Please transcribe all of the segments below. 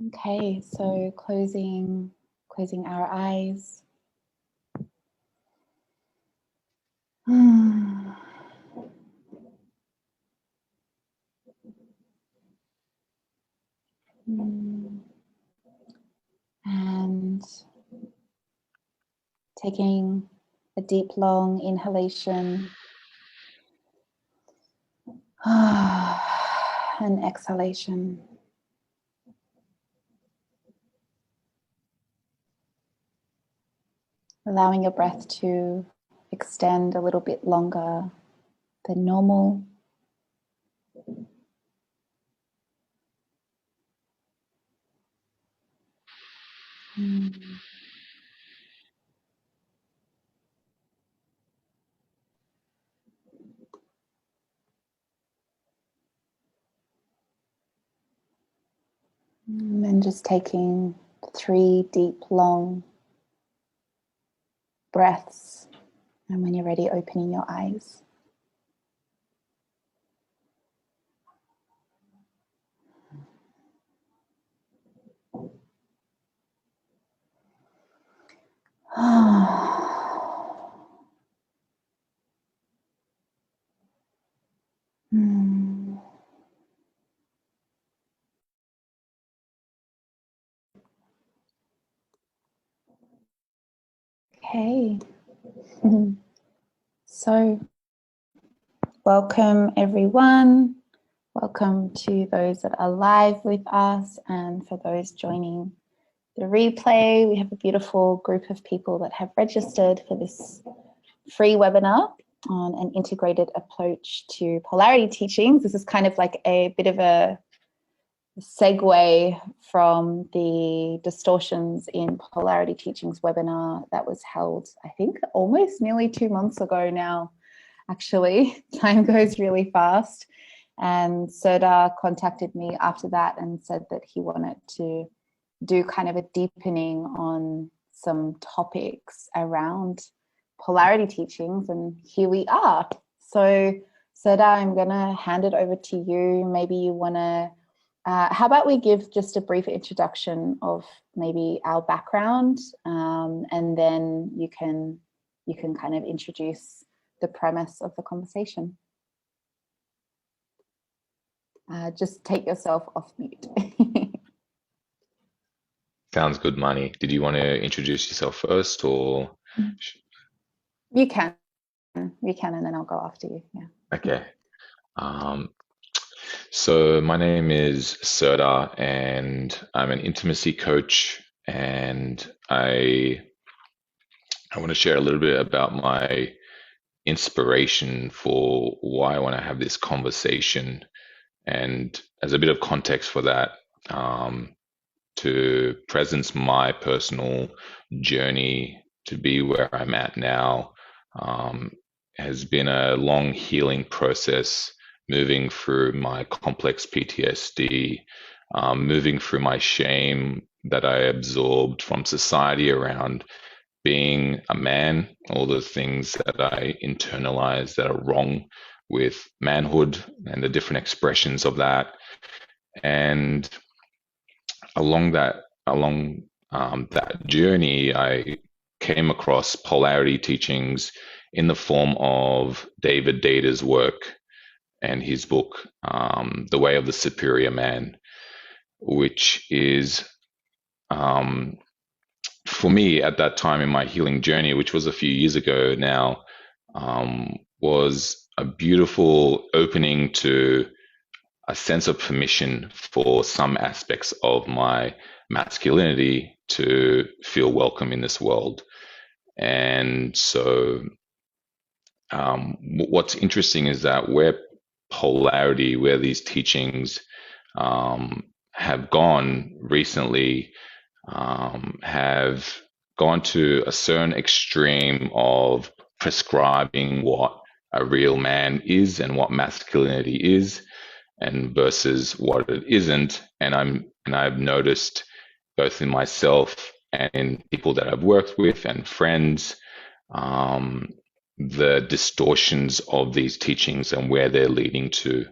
Okay, so closing our eyes. And taking a deep, long inhalation and exhalation. Allowing your breath to extend a little bit longer than normal. And then just taking 3 deep, long breaths. And when you're ready, opening your eyes. Okay. So, welcome everyone. Welcome to those that are live with us, and for those joining the replay. We have a beautiful group of people that have registered for this free webinar on an integrated approach to polarity teachings. This is kind of like a bit of a segue from the Distortions in Polarity Teachings webinar that was held, I think, almost nearly 2 months ago now. Actually, time goes really fast. And Serdar contacted me after that and said that he wanted to do kind of a deepening on some topics around polarity teachings, and here we are. So Serdar, I'm going to hand it over to you. Maybe you want to, how about we give just a brief introduction of maybe our background, and then you can kind of introduce the premise of the conversation. Just take yourself off mute. Sounds good, Maanee. Did you want to introduce yourself first, or? You can, and then I'll go after you. Yeah. Okay. So my name is Serdar, and I'm an intimacy coach, and I want to share a little bit about my inspiration for why I want to have this conversation, and as a bit of context for that, to presence my personal journey to be where I'm at now, has been a long healing process, moving through my complex PTSD, moving through my shame that I absorbed from society around being a man, all the things that I internalized that are wrong with manhood and the different expressions of that. And along that journey, I came across polarity teachings in the form of David Data's work and his book, The Way of the Superior Man, which is, for me at that time in my healing journey, which was a few years ago now, was a beautiful opening to a sense of permission for some aspects of my masculinity to feel welcome in this world. And so what's interesting is that where these teachings have gone recently, have gone to a certain extreme of prescribing what a real man is and what masculinity is, and versus what it isn't. And I've noticed both in myself and in people that I've worked with and friends, the distortions of these teachings and where they're leading to.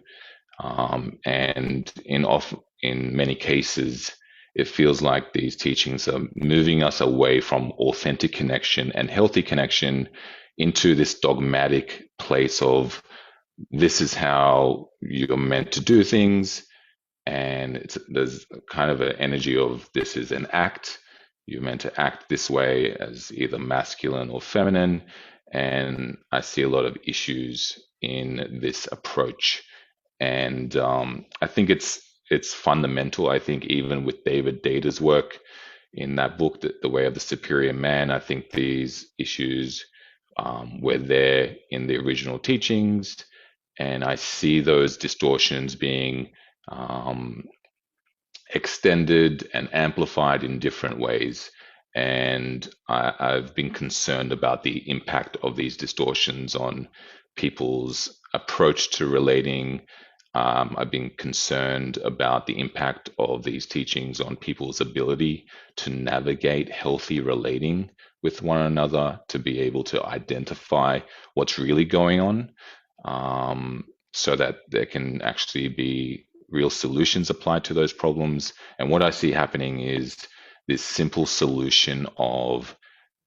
And in many cases, it feels like these teachings are moving us away from authentic connection and healthy connection into this dogmatic place of this is how you're meant to do things. And there's kind of an energy of this is an act. You're meant to act this way as either masculine or feminine. And I see a lot of issues in this approach. And I think it's fundamental. I think even with David Data's work in that book, The Way of the Superior Man, I think these issues were there in the original teachings, and I see those distortions being um, extended and amplified in different ways. And I've been concerned about the impact of these distortions on people's approach to relating. I've been concerned about the impact of these teachings on people's ability to navigate healthy relating with one another, to be able to identify what's really going on, so that there can actually be real solutions applied to those problems. And what I see happening is this simple solution of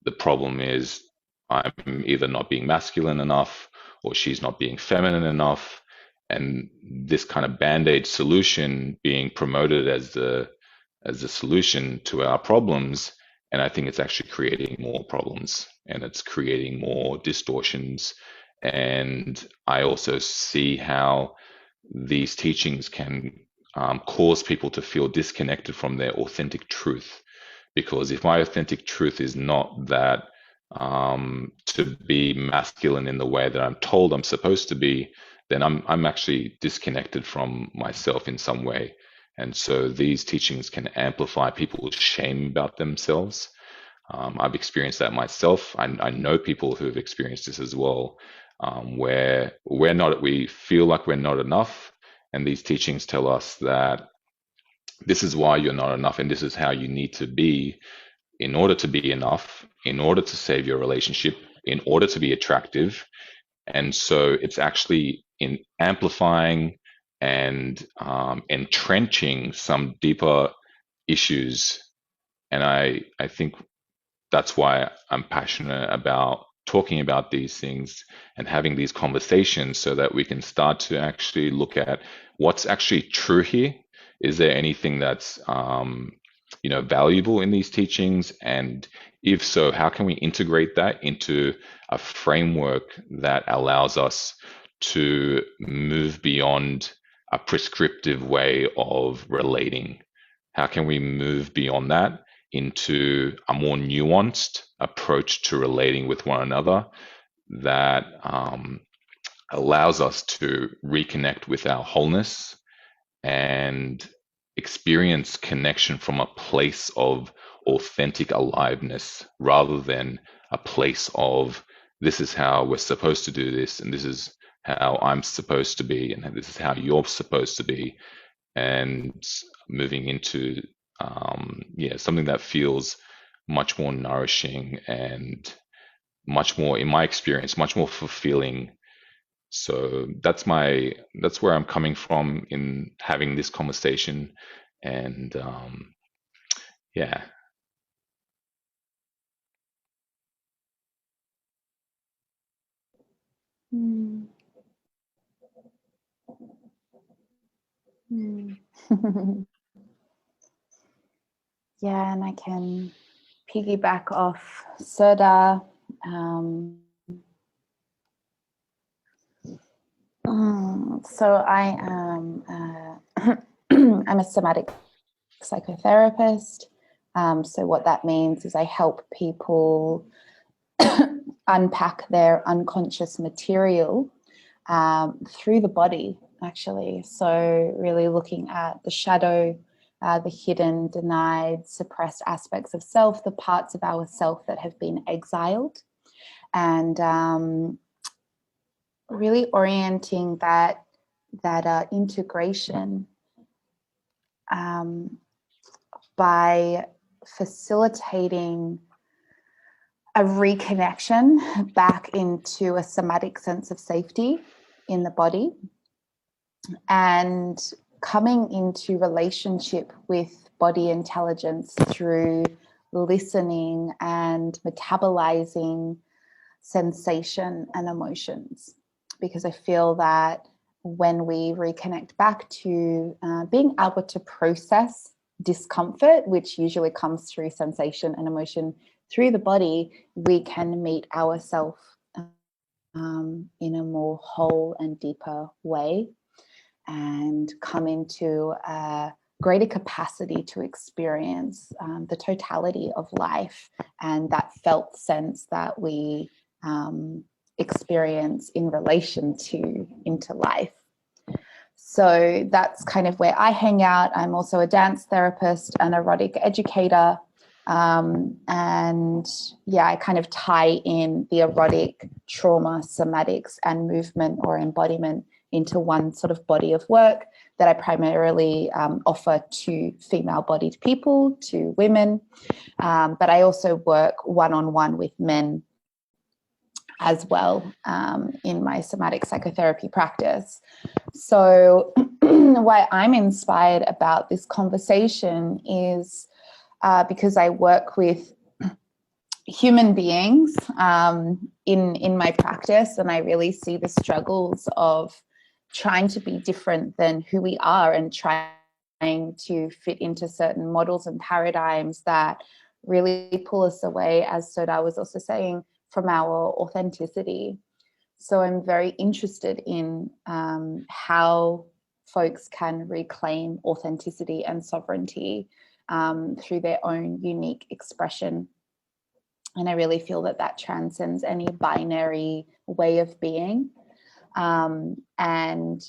the problem is I'm either not being masculine enough or she's not being feminine enough. And this kind of band-aid solution being promoted as the solution to our problems. And I think it's actually creating more problems and it's creating more distortions. And I also see how these teachings can cause people to feel disconnected from their authentic truth. Because if my authentic truth is not that to be masculine in the way that I'm told I'm supposed to be, then I'm actually disconnected from myself in some way. And so these teachings can amplify people's shame about themselves. I've experienced that myself. I know people who have experienced this as well, where we feel like we're not enough. And these teachings tell us that this is why you're not enough and this is how you need to be in order to be enough, in order to save your relationship, in order to be attractive. And so it's actually in amplifying and entrenching some deeper issues. And I think that's why I'm passionate about talking about these things and having these conversations so that we can start to actually look at what's actually true here. Is there anything that's valuable in these teachings? And if so, how can we integrate that into a framework that allows us to move beyond a prescriptive way of relating? How can we move beyond that into a more nuanced approach to relating with one another that allows us to reconnect with our wholeness and experience connection from a place of authentic aliveness rather than a place of this is how we're supposed to do this and this is how I'm supposed to be and this is how you're supposed to be, and moving into something that feels much more nourishing and much more, in my experience, much more fulfilling. So that's where I'm coming from in having this conversation. And yeah. Mm. Mm. Yeah, and I can piggyback off Soda. So I am I'm a somatic psychotherapist. So what that means is I help people unpack their unconscious material through the body, actually. So really looking at the shadow, the hidden, denied, suppressed aspects of self, the parts of our self that have been exiled, and really orienting that integration by facilitating a reconnection back into a somatic sense of safety in the body and coming into relationship with body intelligence through listening and metabolizing sensation and emotions, because I feel that when we reconnect back to being able to process discomfort, which usually comes through sensation and emotion through the body, we can meet ourselves in a more whole and deeper way, and come into a greater capacity to experience the totality of life and that felt sense that we experience in relation to into life. So that's kind of where I hang out. I'm also a dance therapist and erotic educator. And yeah, I kind of tie in the erotic, trauma, somatics, and movement or embodiment into one sort of body of work that I primarily offer to female-bodied people, to women. But I also work one-on-one with men as well in my somatic psychotherapy practice. So why I'm inspired about this conversation is because I work with human beings in my practice, and I really see the struggles of trying to be different than who we are and trying to fit into certain models and paradigms that really pull us away, as Soda was also saying, from our authenticity. So I'm very interested in how folks can reclaim authenticity and sovereignty through their own unique expression. And I really feel that that transcends any binary way of being. And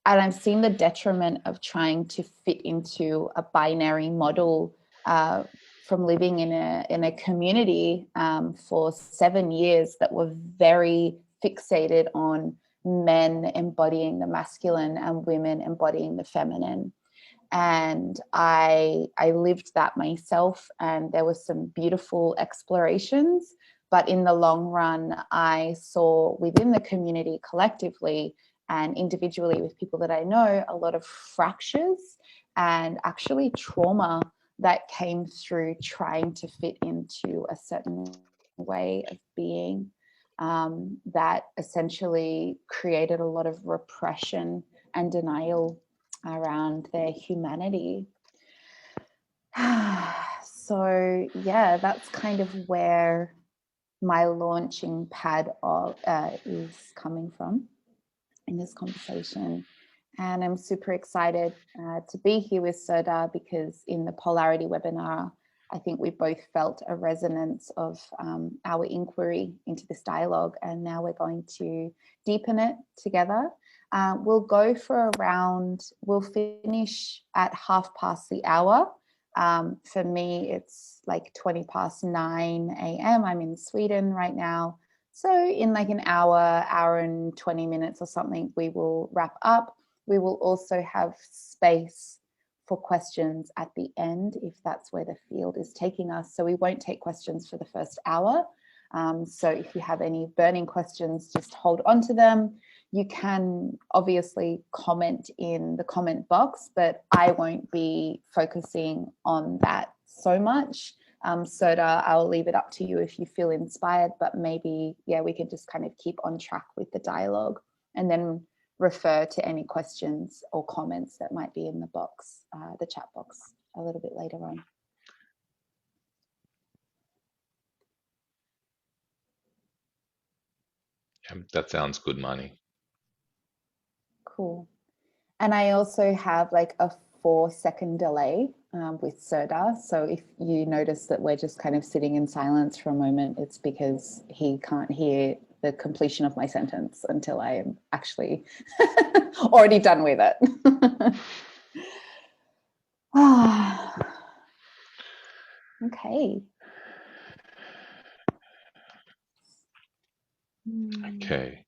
I've seen the detriment of trying to fit into a binary model from living in a community for 7 years that were very fixated on men embodying the masculine and women embodying the feminine. And I lived that myself, and there were some beautiful explorations. But in the long run, I saw within the community collectively and individually with people that I know a lot of fractures and actually trauma that came through trying to fit into a certain way of being, that essentially created a lot of repression and denial around their humanity. So yeah, that's kind of where my launching pad is coming from in this conversation. And I'm super excited to be here with Soda, because in the Polarity webinar, I think we both felt a resonance of our inquiry into this dialogue, and now we're going to deepen it together. We'll go for we'll finish at 9:30 the hour. For me, it's like 9:20 a.m. I'm in Sweden right now. So in like an hour and 20 minutes or something, we will wrap up. We will also have space for questions at the end, if that's where the field is taking us. So we won't take questions for the first hour. So if you have any burning questions, just hold on to them. You can obviously comment in the comment box, but I won't be focusing on that so much. Soda, I'll leave it up to you if you feel inspired, but maybe, yeah, we can just kind of keep on track with the dialogue and then refer to any questions or comments that might be in the box, the chat box, a little bit later on. Yeah, that sounds good, Maanee. Cool. And I also have like a 4-second delay with Soda. So if you notice that we're just kind of sitting in silence for a moment, it's because he can't hear the completion of my sentence until I am actually already done with it. Okay. Okay.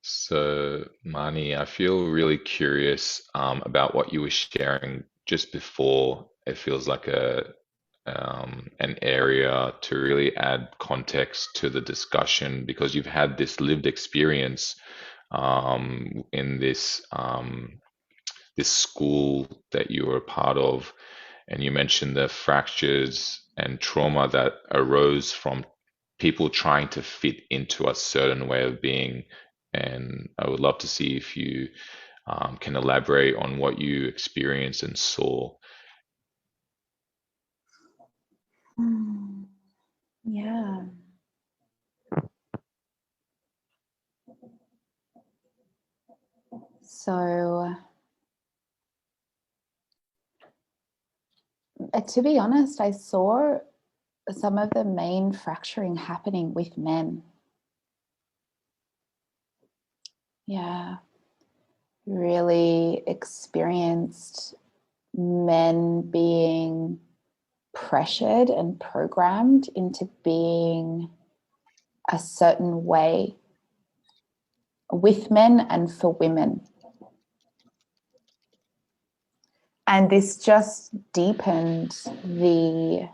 So, Maanee, I feel really curious about what you were sharing just before. It feels like an area to really add context to the discussion, because you've had this lived experience in this school that you were a part of, and you mentioned the fractures and trauma that arose from people trying to fit into a certain way of being. And I would love to see if you can elaborate on what you experienced and saw. Yeah. So, to be honest, I saw some of the main fracturing happening with men. Yeah. Really experienced men being pressured and programmed into being a certain way with men and for women. And this just deepened the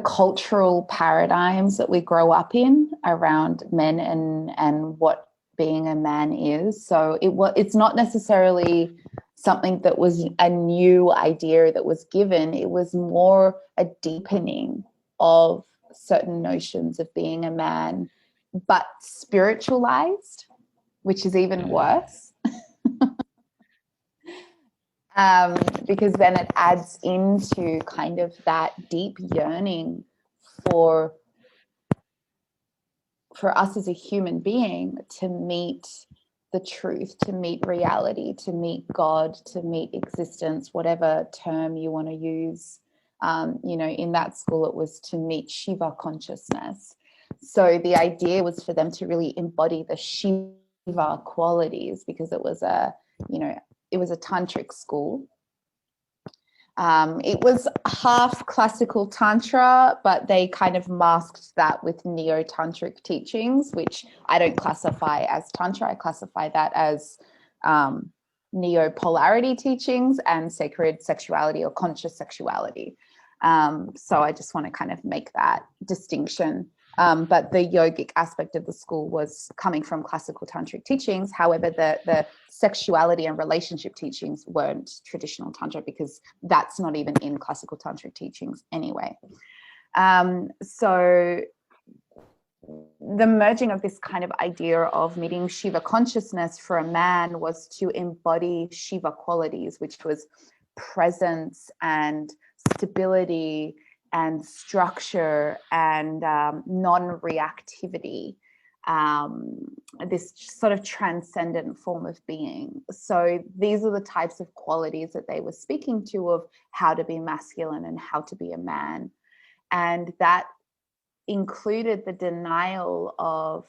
cultural paradigms that we grow up in around men and what being a man is. So it's not necessarily something that was a new idea that was given. It was more a deepening of certain notions of being a man, but spiritualized, which is even worse. Because then it adds into kind of that deep yearning for us as a human being to meet the truth, to meet reality, to meet God, to meet existence, whatever term you want to use. In that school, it was to meet Shiva consciousness. So the idea was for them to really embody the Shiva qualities, because it was a tantric school. It was half classical Tantra, but they kind of masked that with neo-tantric teachings, which I don't classify as Tantra. I classify that as neo-polarity teachings and sacred sexuality or conscious sexuality. So I just want to kind of make that distinction. But the yogic aspect of the school was coming from classical tantric teachings. However, the sexuality and relationship teachings weren't traditional tantra, because that's not even in classical tantric teachings anyway. So the merging of this kind of idea of meeting Shiva consciousness for a man was to embody Shiva qualities, which was presence and stability and structure and non-reactivity, this sort of transcendent form of being. So these are the types of qualities that they were speaking to, of how to be masculine and how to be a man. And that included the denial of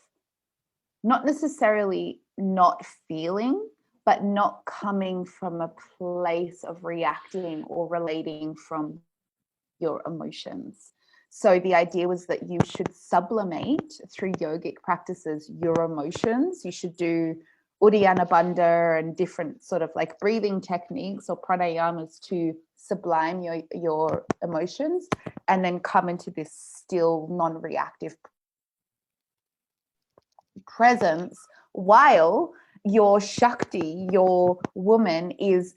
not necessarily not feeling, but not coming from a place of reacting or relating from your emotions. So the idea was that you should sublimate through yogic practices your emotions. You should do Uddiyana Bandha and different sort of like breathing techniques or pranayamas to sublime your emotions, and then come into this still non-reactive presence, while your Shakti, your woman, is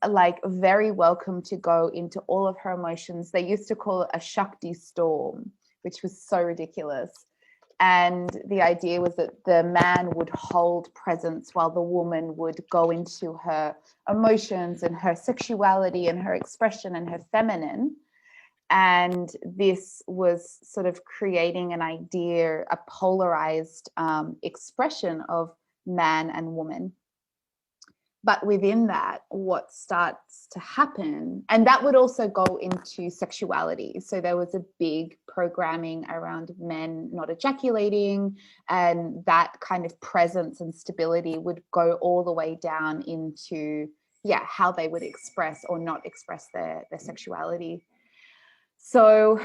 like very welcome to go into all of her emotions. They used to call it a Shakti storm, which was so ridiculous. And the idea was that the man would hold presence while the woman would go into her emotions and her sexuality and her expression and her feminine. And this was sort of creating an idea, a polarized expression of man and woman. But within that, what starts to happen, and that would also go into sexuality. So there was a big programming around men not ejaculating, and that kind of presence and stability would go all the way down into, how they would express or not express their sexuality. So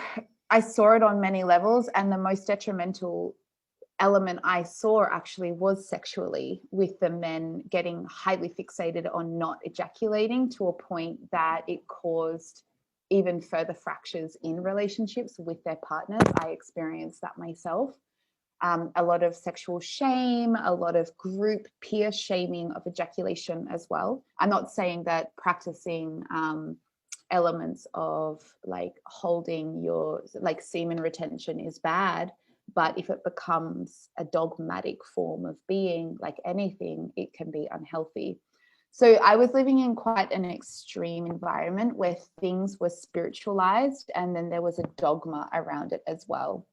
I saw it on many levels, and the most detrimental element I saw actually was sexually, with the men getting highly fixated on not ejaculating to a point that it caused even further fractures in relationships with their partners. I experienced that myself. a lot of sexual shame, a lot of group peer shaming of ejaculation as well. I'm not saying that practicing elements of like holding your like semen retention is bad, but if it becomes a dogmatic form of being, like anything, it can be unhealthy. So I was living in quite an extreme environment where things were spiritualized and then there was a dogma around it as well,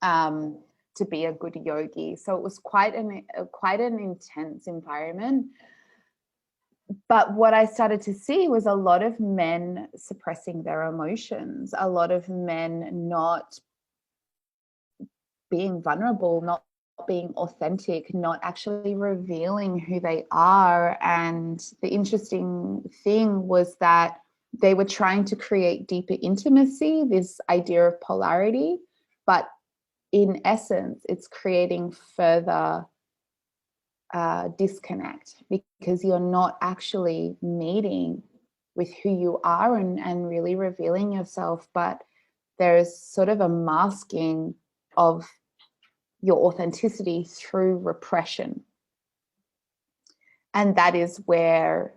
to be a good yogi. So it was quite an intense environment. But what I started to see was a lot of men suppressing their emotions, a lot of men not being vulnerable, not being authentic, not actually revealing who they are. And the interesting thing was that they were trying to create deeper intimacy, this idea of polarity, but in essence, it's creating further disconnect because you're not actually meeting with who you are and really revealing yourself, but there's sort of a masking of your authenticity through repression. And that is where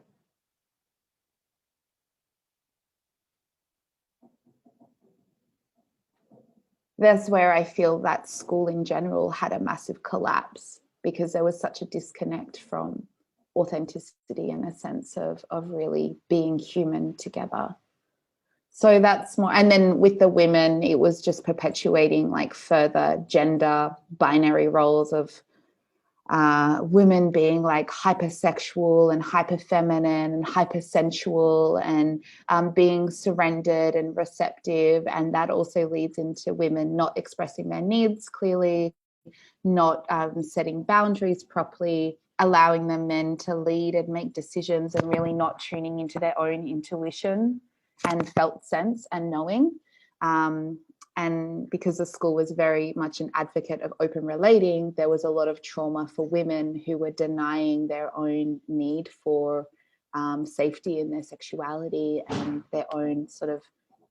I feel that school in general had a massive collapse because there was such a disconnect from authenticity and a sense of really being human together. So that's more, and then with the women, it was just perpetuating like further gender binary roles of women being like hypersexual and hyperfeminine and hypersensual and being surrendered and receptive. And that also leads into women not expressing their needs clearly, not setting boundaries properly, allowing the men to lead and make decisions and really not tuning into their own intuition and felt sense and knowing. And because the school was very much an advocate of open relating, there was a lot of trauma for women who were denying their own need for safety in their sexuality and their own sort of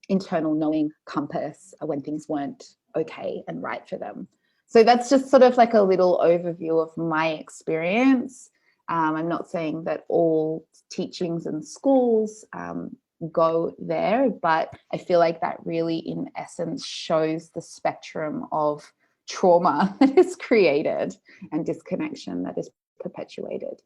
internal knowing compass when things weren't okay and right for them. So that's just sort of like a little overview of my experience. I'm not saying that all teachings in schools go there, but I feel like that really in essence shows the spectrum of trauma that is created and disconnection that is perpetuated.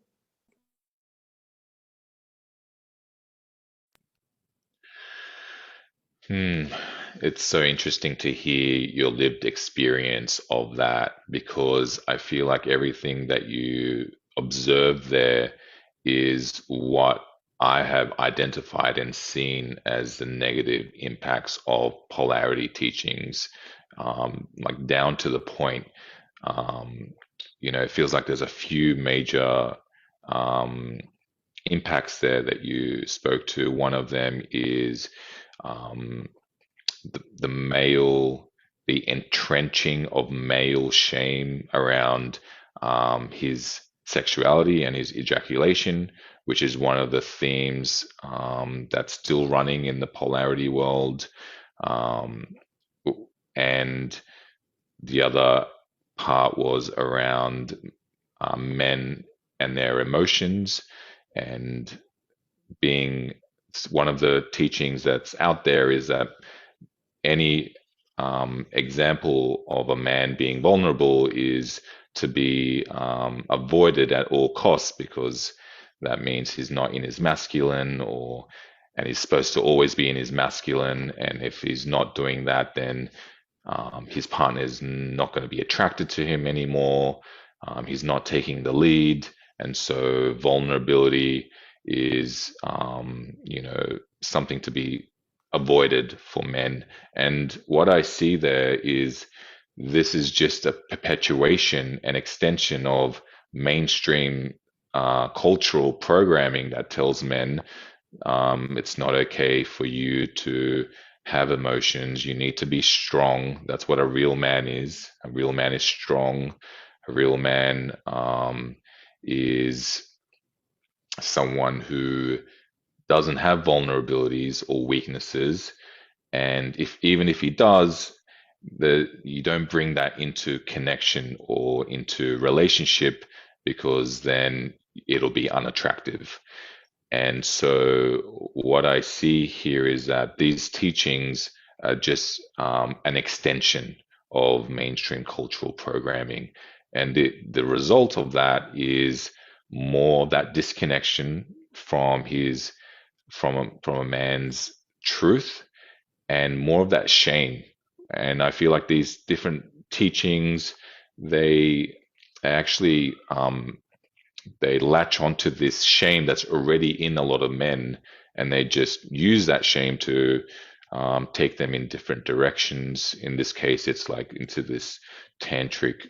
It's so interesting to hear your lived experience of that because I feel like everything that you observe there is what I have identified and seen as the negative impacts of polarity teachings, like down to the point. Um, it feels like there's a few major um, impacts there that you spoke to. One of them is um, the male, the entrenching of male shame around his sexuality and his ejaculation, which is one of the themes that's still running in the polarity world. Um, and the other part was around men and their emotions and being one of the teachings that's out there is that any example of a man being vulnerable is to be avoided at all costs because that means he's not in his masculine and he's supposed to always be in his masculine, and if he's not doing that then his partner is not going to be attracted to him anymore. He's not taking the lead, and so vulnerability is, something to be avoided for men. And what I see there is this is just a perpetuation and extension of mainstream cultural programming that tells men it's not okay for you to have emotions. You need to be strong. That's what a real man is. A real man is strong. A real man is someone who doesn't have vulnerabilities or weaknesses. And if even if he does, you don't bring that into connection or into relationship, because then it'll be unattractive. And so, what I see here is that these teachings are just an extension of mainstream cultural programming. And the result of that is more of that disconnection from from a man's truth, and more of that shame. And I feel like these different teachings, they actually they latch onto this shame that's already in a lot of men, and they just use that shame to take them in different directions. In this case, it's like into this tantric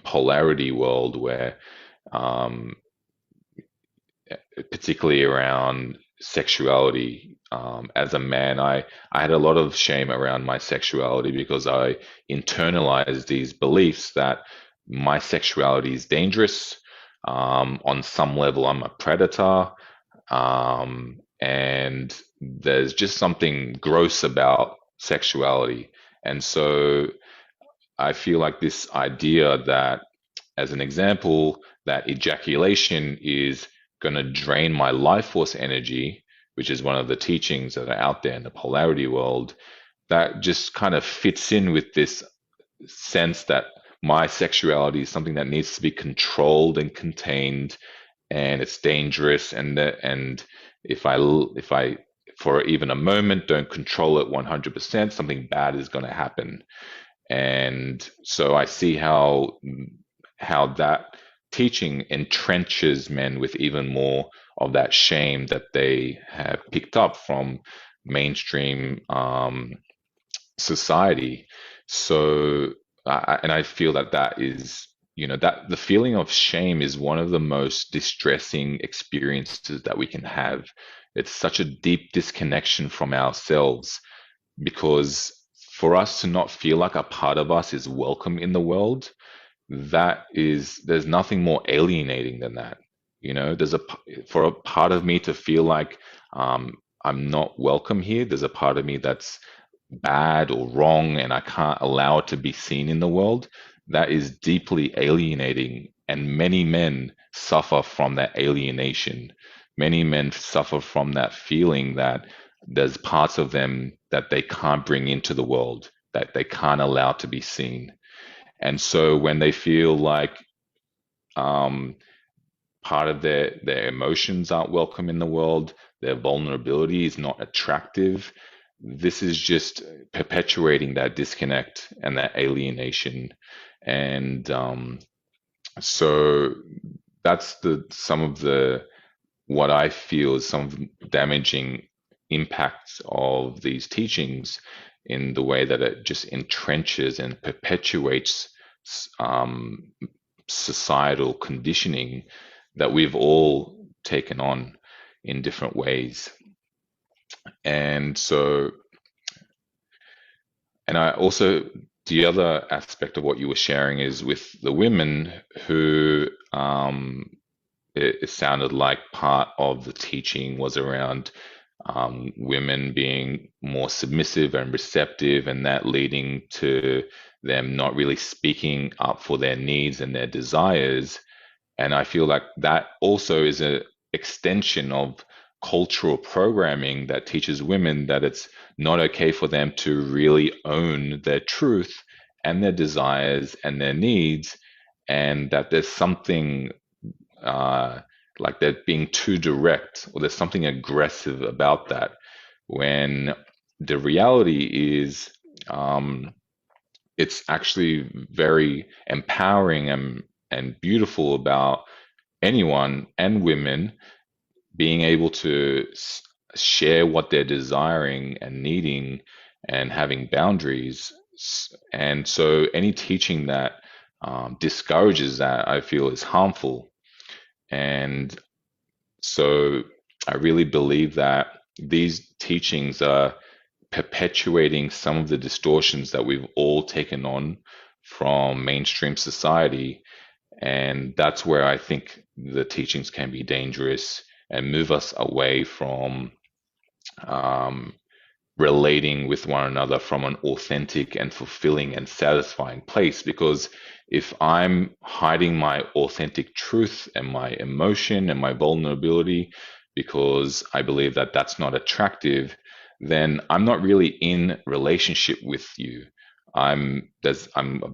polarity world where um, particularly around sexuality. As a man, I had a lot of shame around my sexuality because I internalized these beliefs that my sexuality is dangerous. On some level, I'm a predator. And there's just something gross about sexuality. And so I feel like this idea that, as an example, that ejaculation is going to drain my life force energy, which is one of the teachings that are out there in the polarity world, that just kind of fits in with this sense that my sexuality is something that needs to be controlled and contained, and it's dangerous, and if I for even a moment don't control it 100%, something bad is going to happen. And so I see how that teaching entrenches men with even more of that shame that they have picked up from mainstream society. So, and I feel that that is, that the feeling of shame is one of the most distressing experiences that we can have. It's such a deep disconnection from ourselves, because for us to not feel like a part of us is welcome in the world, there's nothing more alienating than that. For a part of me to feel like I'm not welcome here, there's a part of me that's bad or wrong and I can't allow it to be seen in the world. That is deeply alienating, and many men suffer from that alienation. Many men suffer from that feeling that there's parts of them that they can't bring into the world, that they can't allow to be seen. And so when they feel like um, part of their emotions aren't welcome in the world, their vulnerability is not attractive, this is just perpetuating that disconnect and that alienation. And so that's the some of the what I feel is some of the damaging impacts of these teachings, in the way that it just entrenches and perpetuates um, societal conditioning that we've all taken on in different ways. And so, and I also, the other aspect of what you were sharing is with the women who, it sounded like part of the teaching was around women being more submissive and receptive, and that leading to them not really speaking up for their needs and their desires. And I feel like that also is an extension of cultural programming that teaches women that it's not okay for them to really own their truth and their desires and their needs, and that there's something uh, like they're being too direct, or there's something aggressive about that. When the reality is, it's actually very empowering and beautiful about anyone and women being able to share what they're desiring and needing, and having boundaries. And so any teaching that discourages that, I feel, is harmful. And so I really believe that these teachings are perpetuating some of the distortions that we've all taken on from mainstream society. And that's where I think the teachings can be dangerous and move us away from um, relating with one another from an authentic and fulfilling and satisfying place. Because if I'm hiding my authentic truth and my emotion and my vulnerability because I believe that that's not attractive, then I'm not really in relationship with you. I've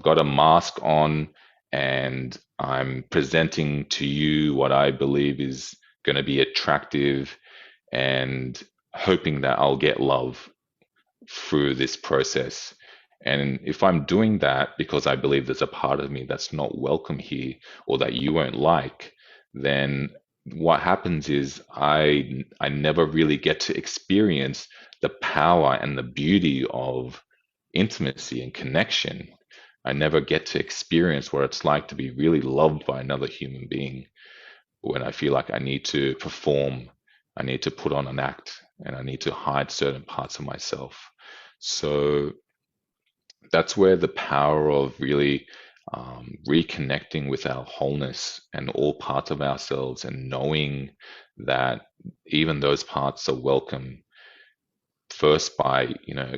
got a mask on, and I'm presenting to you what I believe is going to be attractive, and hoping that I'll get love through this process. And if I'm doing that because I believe there's a part of me that's not welcome here or that you won't like, then what happens is I never really get to experience the power and the beauty of intimacy and connection. I never get to experience what it's like to be really loved by another human being, when I feel like I need to perform, I need to put on an act, and I need to hide certain parts of myself. So that's where the power of really reconnecting with our wholeness and all parts of ourselves, and knowing that even those parts are welcome, first by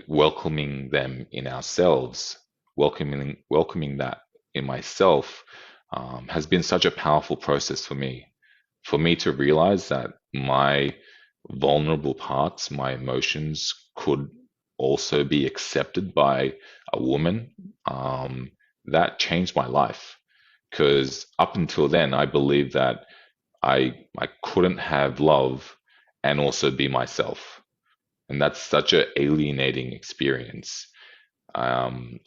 welcoming them in ourselves, welcoming that in myself, has been such a powerful process for me to realize that my vulnerable parts, my emotions, could also be accepted by a woman. That changed my life, because up until then I believed that I couldn't have love and also be myself, and that's such an alienating experience. Um,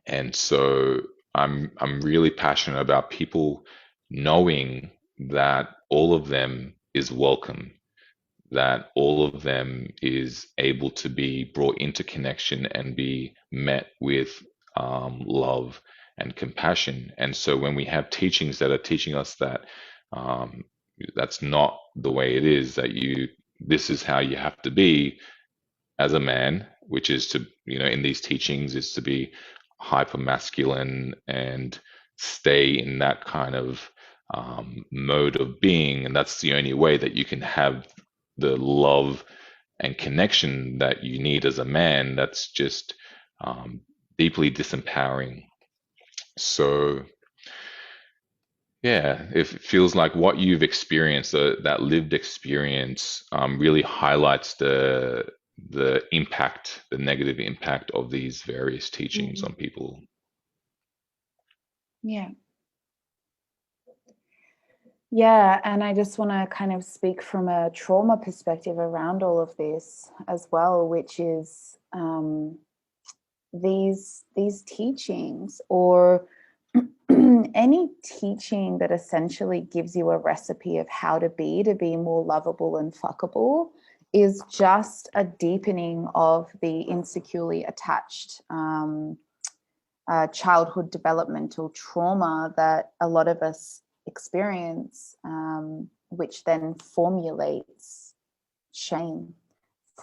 and so I'm really passionate about people knowing that all of them is welcome, that all of them is able to be brought into connection and be met with love and compassion. And so when we have teachings that are teaching us that um, that's not the way it is, that this is how you have to be as a man, which is to, in these teachings, is to be hyper masculine and stay in that kind of mode of being. And that's the only way that you can have the love and connection that you need as a man. That's just deeply disempowering. So, yeah, it feels like what you've experienced, that lived experience, really highlights the impact, the negative impact of these various teachings on people. Yeah. Yeah, and I just want to kind of speak from a trauma perspective around all of this as well, which is these teachings, or any teaching that essentially gives you a recipe of how to be more lovable and fuckable, is just a deepening of the insecurely attached childhood developmental trauma that a lot of us experience, which then formulates shame,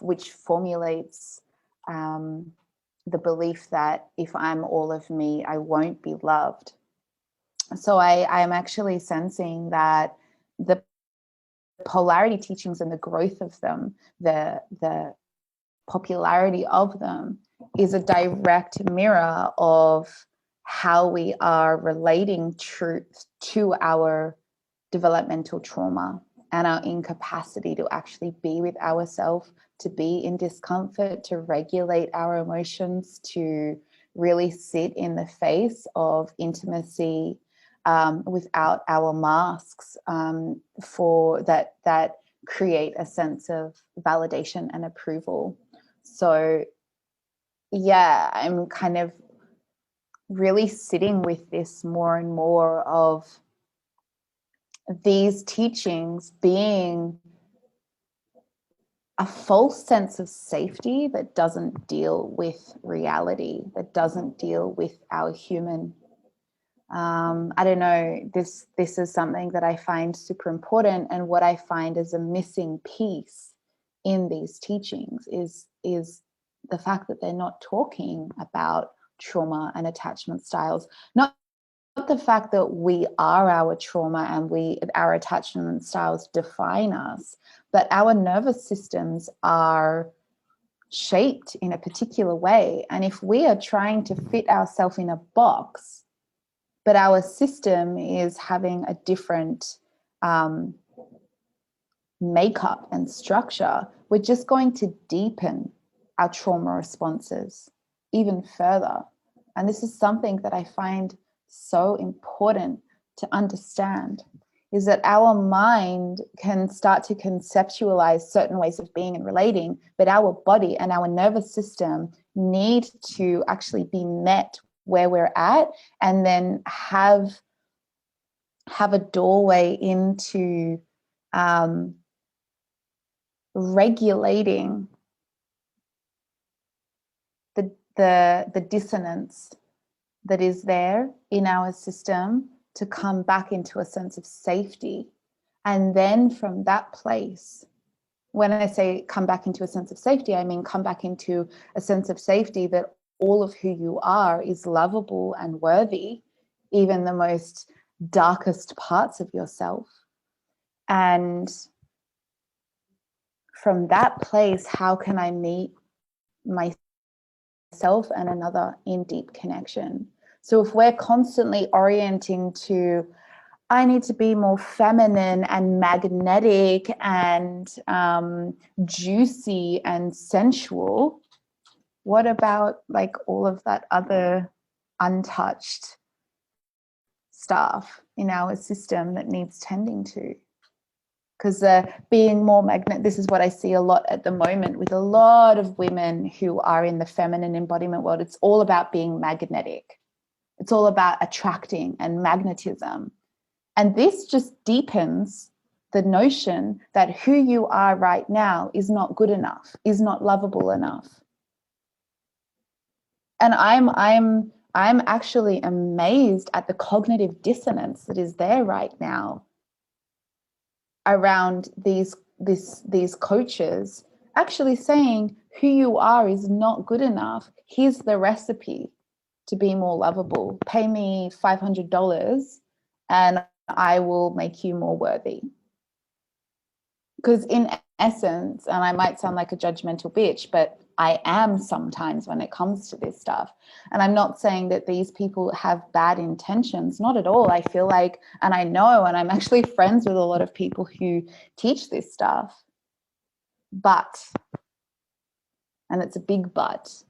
which formulates the belief that if I'm all of me, I won't be loved. So I am actually sensing that the polarity teachings and the growth of them, the popularity of them, is a direct mirror of how we are relating to our developmental trauma and our incapacity to actually be with ourselves, to be in discomfort, to regulate our emotions, to really sit in the face of intimacy without our masks, for that create a sense of validation and approval. So yeah, I'm kind of really sitting with this more and more, of these teachings being a false sense of safety that doesn't deal with reality, that doesn't deal with our human. I don't know, this is something that I find super important, and what I find is a missing piece in these teachings is the fact that they're not talking about trauma and attachment styles. Not the fact that we are our trauma and our attachment styles define us, but our nervous systems are shaped in a particular way. And if we are trying to fit ourselves in a box, but our system is having a different makeup and structure, we're just going to deepen our trauma responses even further. And this is something that I find so important to understand, is that our mind can start to conceptualize certain ways of being and relating, but our body and our nervous system need to actually be met where we're at, and then have a doorway into regulating the dissonance that is there in our system, to come back into a sense of safety. And then from that place, when I say come back into a sense of safety, I mean come back into a sense of safety that all of who you are is lovable and worthy, even the most darkest parts of yourself. And from that place, how can I meet myself and another in deep connection? So if we're constantly orienting to, I need to be more feminine and magnetic and juicy and sensual, what about like all of that other untouched stuff in our system that needs tending to? Because being more magnet, this is what I see a lot at the moment with a lot of women who are in the feminine embodiment world. It's all about being magnetic. It's all about attracting and magnetism. And this just deepens the notion that who you are right now is not good enough, is not lovable enough. And I'm actually amazed at the cognitive dissonance that is there right now around these coaches actually saying who you are is not good enough. Here's the recipe to be more lovable. Pay me $500 and I will make you more worthy. Because in essence, and I might sound like a judgmental bitch, but I am sometimes when it comes to this stuff. And I'm not saying that these people have bad intentions, not at all. I feel like, and I know, and I'm actually friends with a lot of people who teach this stuff. But, and it's a big but,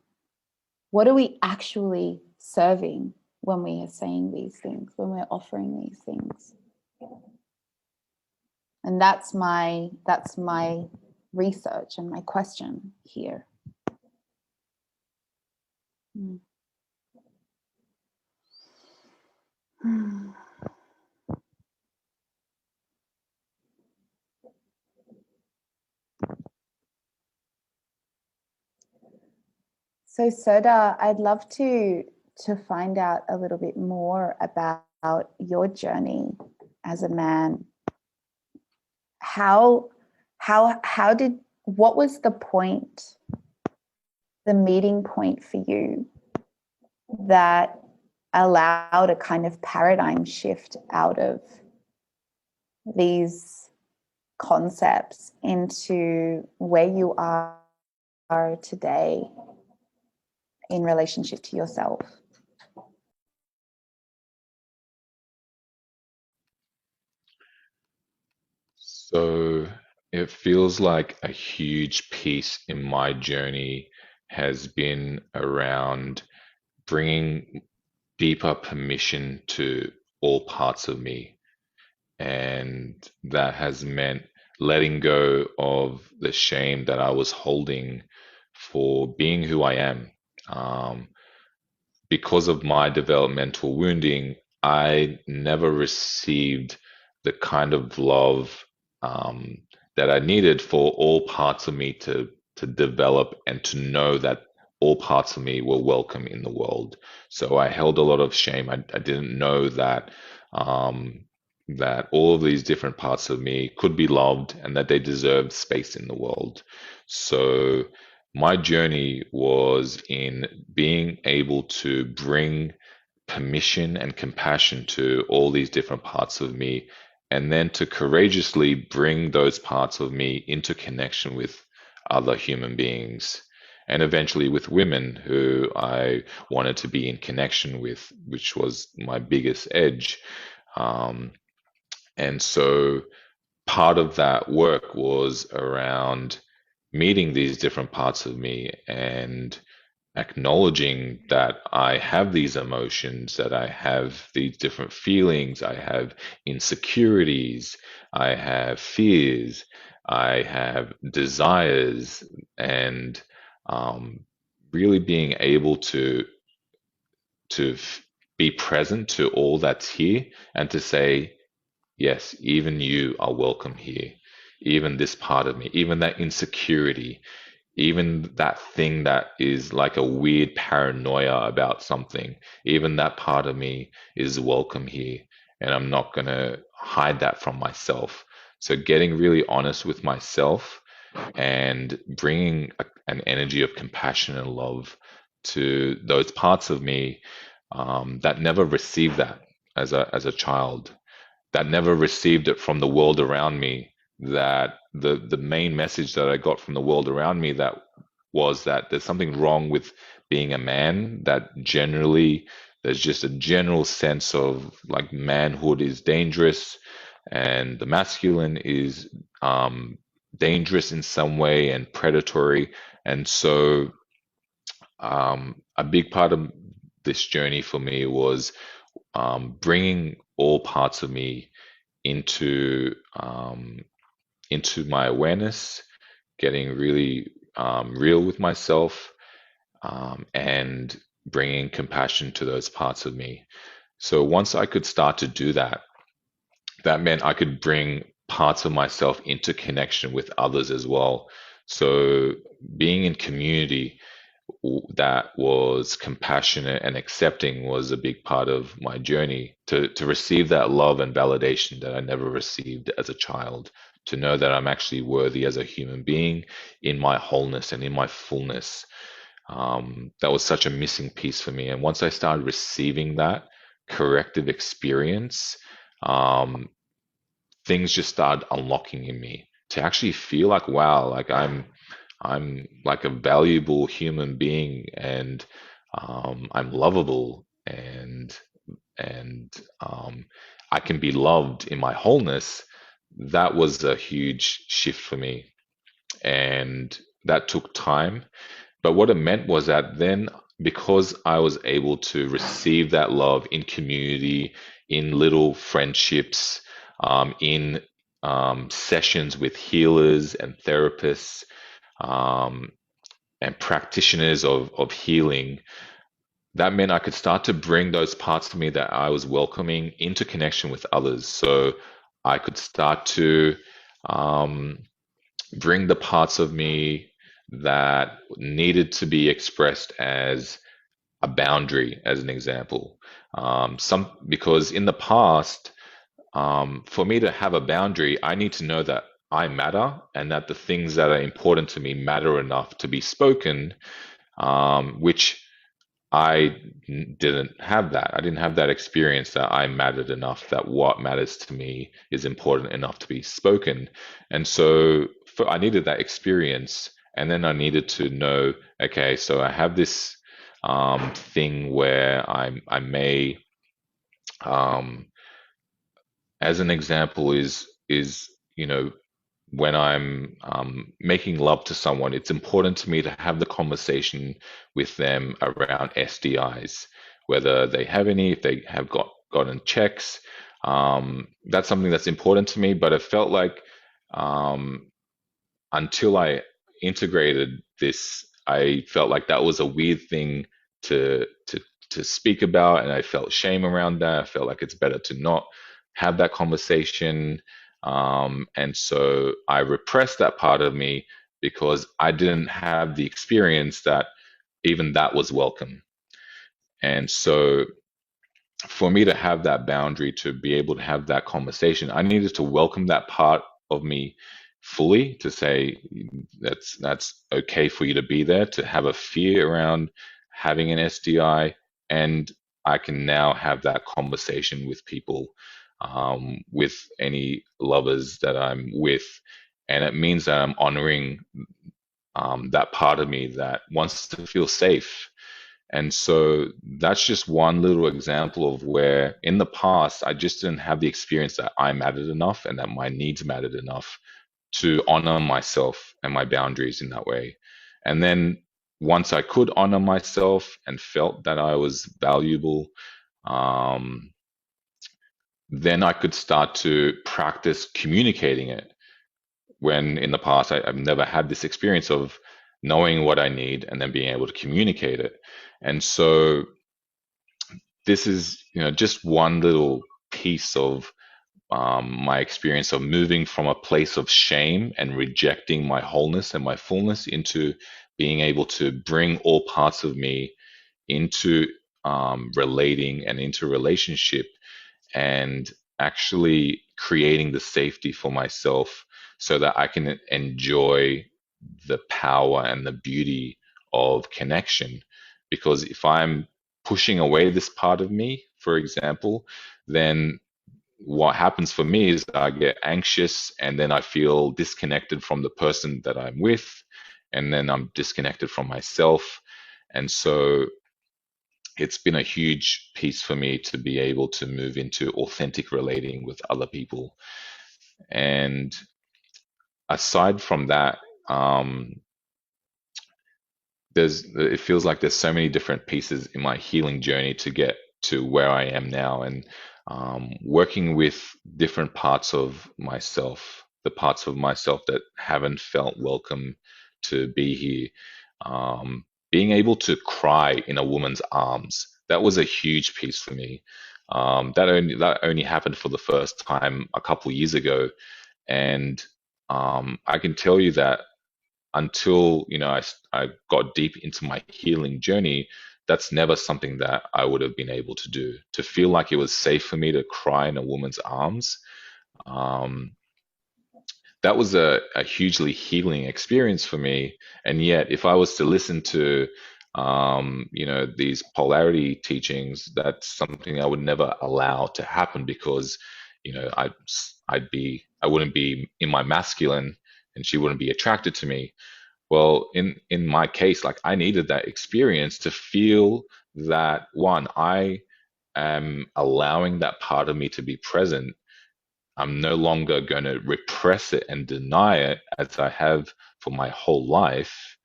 what are we actually serving when we are saying these things, when we're offering these things? And that's my research and my question here. So Soda, I'd love to find out a little bit more about your journey as a man. What was the point, the meeting point for you that allowed a kind of paradigm shift out of these concepts into where you are today in relationship to yourself? So it feels like a huge piece in my journey has been around bringing deeper permission to all parts of me. And that has meant letting go of the shame that I was holding for being who I am. Because of my developmental wounding, I never received the kind of love that I needed for all parts of me to develop and to know that all parts of me were welcome in the world. So I held a lot of shame. I didn't know that that all of these different parts of me could be loved and that they deserved space in the world. So my journey was in being able to bring permission and compassion to all these different parts of me, and then to courageously bring those parts of me into connection with other human beings. and eventually with women who I wanted to be in connection with, which was my biggest edge. Um, and so part of that work was around meeting these different parts of me and acknowledging that I have these emotions, that I have these different feelings, I have insecurities, I have fears, I have desires, and um, really being able to be present to all that's here and to say, yes, even you are welcome here. Even this part of me, even that insecurity, even that thing that is like a weird paranoia about something, even that part of me is welcome here. And I'm not going to hide that from myself. So getting really honest with myself and bringing an energy of compassion and love to those parts of me that never received that as a child, that never received it from the world around me, that the main message that I got from the world around me that was that there's something wrong with being a man, that generally there's just a general sense of like manhood is dangerous and the masculine is dangerous in some way and predatory. And so a big part of this journey for me was bringing all parts of me into my awareness, getting really real with myself, and bringing compassion to those parts of me. So once I could start to do that, that meant I could bring parts of myself into connection with others as well. So being in community that was compassionate and accepting was a big part of my journey to receive that love and validation that I never received as a child, to know that I'm actually worthy as a human being in my wholeness and in my fullness. That was such a missing piece for me. And once I started receiving that corrective experience, um, things just started unlocking in me to actually feel like, wow, like I'm like a valuable human being, and I'm lovable, and I can be loved in my wholeness. That was a huge shift for me, and that took time. But what it meant was that then, because I was able to receive that love in community, in little friendships, in sessions with healers and therapists, um, and practitioners of healing, that meant I could start to bring those parts of me that I was welcoming into connection with others. So I could start to um, bring the parts of me that needed to be expressed as a boundary, as an example. Some because in the past, for me to have a boundary, I need to know that I matter and that the things that are important to me matter enough to be spoken, which I didn't have that. I didn't have that experience that I mattered enough, that what matters to me is important enough to be spoken. And so I needed that experience. And then I needed to know, okay, so I have this thing where I may, um, as an example, is you know when I'm making love to someone, it's important to me to have the conversation with them around SDIs, whether they have any, if they have gotten checks. That's something that's important to me. But it felt like um, until I integrated this, I felt like that was a weird thing to to speak about, and I felt shame around that. I felt like it's better to not have that conversation, and so I repressed that part of me because I didn't have the experience that even that was welcome. And so for me to have that boundary, to be able to have that conversation, I needed to welcome that part of me fully, to say that's okay for you to be there, to have a fear around having an SDI, and I can now have that conversation with people, with any lovers that I'm with, and it means that I'm honoring that part of me that wants to feel safe. And so that's just one little example of where in the past, I just didn't have the experience that I mattered enough and that my needs mattered enough to honor myself and my boundaries in that way. And then once I could honor myself and felt that I was valuable, um, then I could start to practice communicating it. When in the past, I've never had this experience of knowing what I need and then being able to communicate it. And so this is, just one little piece of my experience of moving from a place of shame and rejecting my wholeness and my fullness into being able to bring all parts of me into relating and into relationship, and actually creating the safety for myself so that I can enjoy the power and the beauty of connection. Because if I'm pushing away this part of me, for example, then what happens for me is I get anxious and then I feel disconnected from the person that I'm with, and then I'm disconnected from myself. And so it's been a huge piece for me to be able to move into authentic relating with other people. And aside from that, it feels like there's so many different pieces in my healing journey to get to where I am now, and working with different parts of myself, the parts of myself that haven't felt welcome to be here. Being able to cry in a woman's arms, that was a huge piece for me. That only happened for the first time a couple years ago, and I can tell you that until I got deep into my healing journey, that's never something that I would have been able to do. To feel like it was safe for me to cry in a woman's arms, um, that was a hugely healing experience for me. And yet, if I was to listen to these polarity teachings, that's something I would never allow to happen, because I wouldn't be in my masculine, and she wouldn't be attracted to me. Well, in my case, like, I needed that experience to feel that, one, I am allowing that part of me to be present. I'm no longer going to repress it and deny it as I have for my whole life.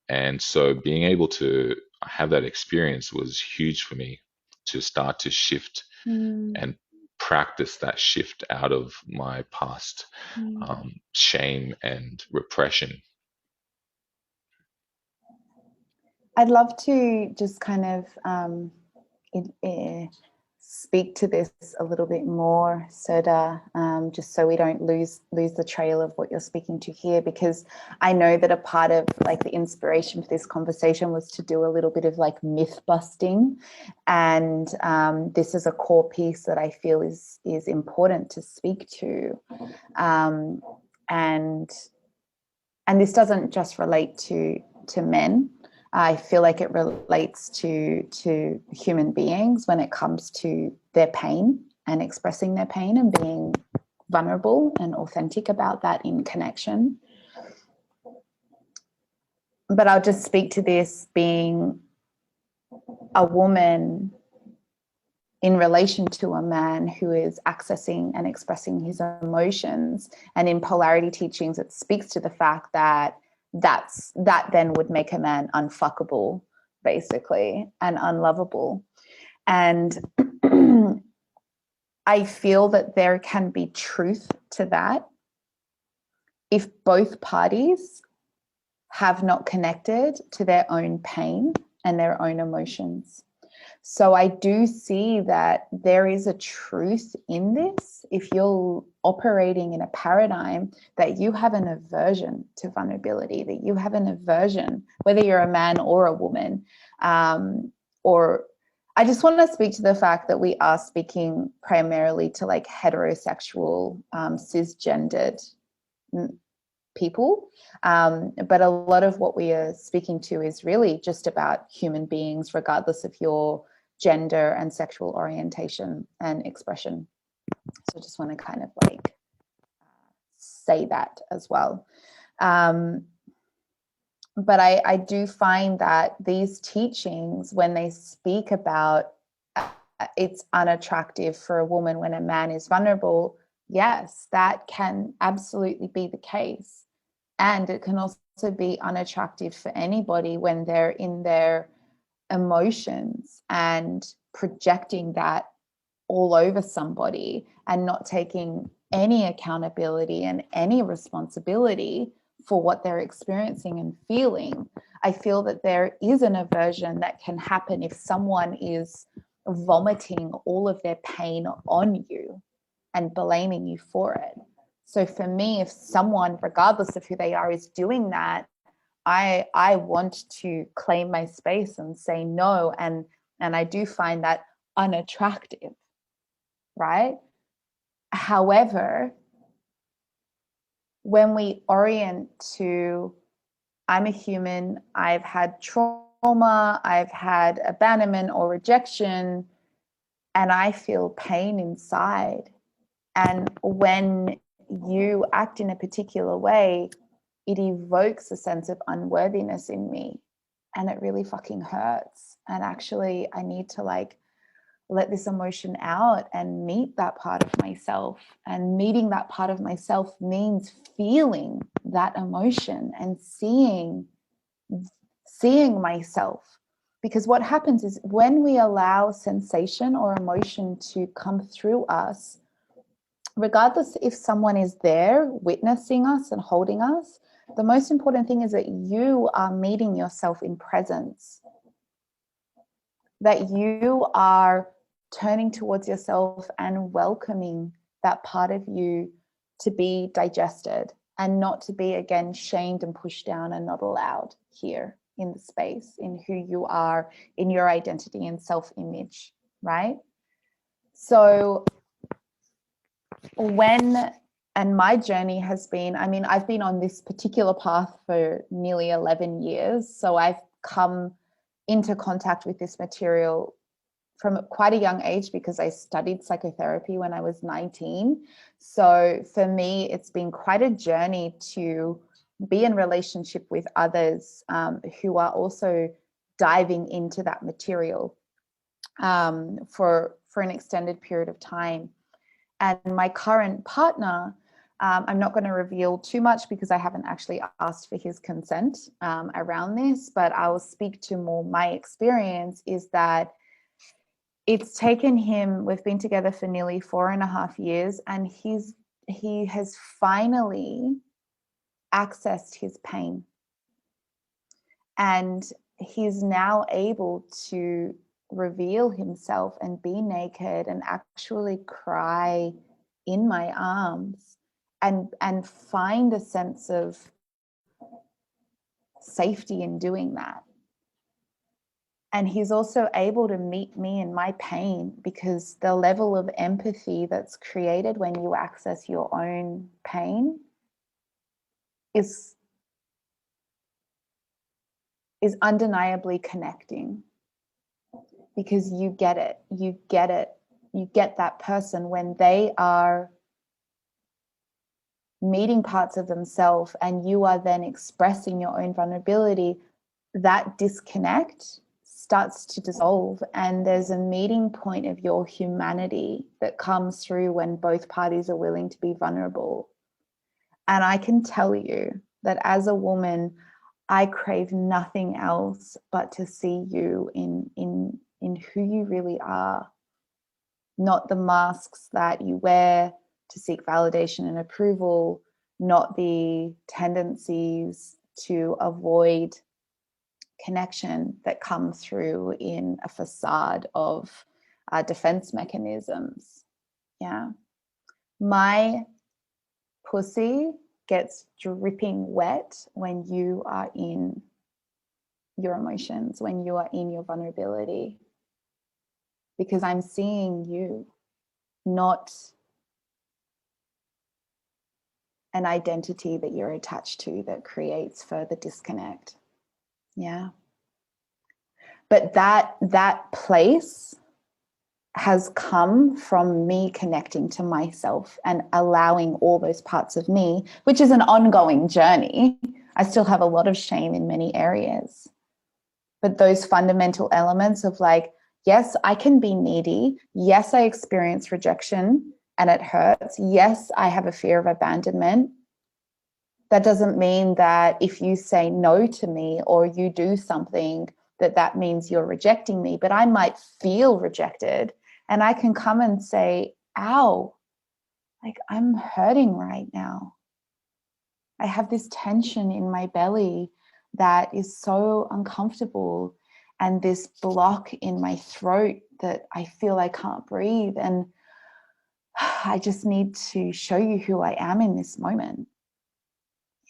And so being able to have that experience was huge for me, to start to shift and practice that shift out of my past shame and repression. I'd love to just kind of speak to this a little bit more, Soda, just so we don't lose the trail of what you're speaking to here, because I know that a part of like the inspiration for this conversation was to do a little bit of like myth busting, and this is a core piece that I feel is important to speak to, and this doesn't just relate to men. I feel like it relates to human beings when it comes to their pain and expressing their pain and being vulnerable and authentic about that in connection. But I'll just speak to this being a woman in relation to a man who is accessing and expressing his emotions. And in polarity teachings, it speaks to the fact that that then would make a man unfuckable, basically, and unlovable. And I feel that there can be truth to that if both parties have not connected to their own pain and their own emotions. So I do see that there is a truth in this. If you're operating in a paradigm that you have an aversion to vulnerability, that you have an aversion, whether you're a man or a woman, or I just want to speak to the fact that we are speaking primarily to like heterosexual, cisgendered people. But a lot of what we are speaking to is really just about human beings, regardless of your gender and sexual orientation and expression. So I just want to kind of like say that as well. But I do find that these teachings, when they speak about it's unattractive for a woman when a man is vulnerable, yes, that can absolutely be the case. And it can also be unattractive for anybody when they're in their emotions and projecting that all over somebody and not taking any accountability and any responsibility for what they're experiencing and feeling. I feel that there is an aversion that can happen if someone is vomiting all of their pain on you and blaming you for it. So for me, if someone, regardless of who they are, is doing that, I want to claim my space and say no. And I do find that unattractive, right? However, when we orient to, I'm a human, I've had trauma, I've had abandonment or rejection, and I feel pain inside. And when you act in a particular way, it evokes a sense of unworthiness in me. And it really fucking hurts. And actually, I need to like let this emotion out and meet that part of myself. And meeting that part of myself means feeling that emotion and seeing myself. Because what happens is when we allow sensation or emotion to come through us, regardless if someone is there witnessing us and holding us, the most important thing is that you are meeting yourself in presence, that you are turning towards yourself and welcoming that part of you to be digested and not to be, again, shamed and pushed down and not allowed here in the space, in who you are, in your identity and self-image, right? So and my journey has been, I mean, I've been on this particular path for nearly 11 years. So I've come into contact with this material from quite a young age because I studied psychotherapy when I was 19. So for me, it's been quite a journey to be in relationship with others who are also diving into that material for an extended period of time. And my current partner, I'm not going to reveal too much because I haven't actually asked for his consent around this, but I will speak to more my experience is that it's taken him, we've been together for nearly 4.5 years, and he has finally accessed his pain. And he's now able to reveal himself and be naked and actually cry in my arms and find a sense of safety in doing that. And he's also able to meet me in my pain because the level of empathy that's created when you access your own pain is undeniably connecting, because you get it. You get that person when they are meeting parts of themselves and you are then expressing your own vulnerability. That disconnect starts to dissolve, and there's a meeting point of your humanity that comes through when both parties are willing to be vulnerable. And I can tell you that as a woman, I crave nothing else but to see you in who you really are, not the masks that you wear to seek validation and approval, not the tendencies to avoid connection that come through in a facade of defense mechanisms. Yeah. My pussy gets dripping wet when you are in your emotions, when you are in your vulnerability, because I'm seeing you, not an identity that you're attached to that creates further disconnect. Yeah. But that place has come from me connecting to myself and allowing all those parts of me, which is an ongoing journey. I still have a lot of shame in many areas. But those fundamental elements of like, yes, I can be needy. Yes, I experience rejection and it hurts. Yes, I have a fear of abandonment. That doesn't mean that if you say no to me or you do something, that means you're rejecting me. But I might feel rejected and I can come and say, ow, like I'm hurting right now. I have this tension in my belly that is so uncomfortable, and this block in my throat that I feel I can't breathe. And I just need to show you who I am in this moment.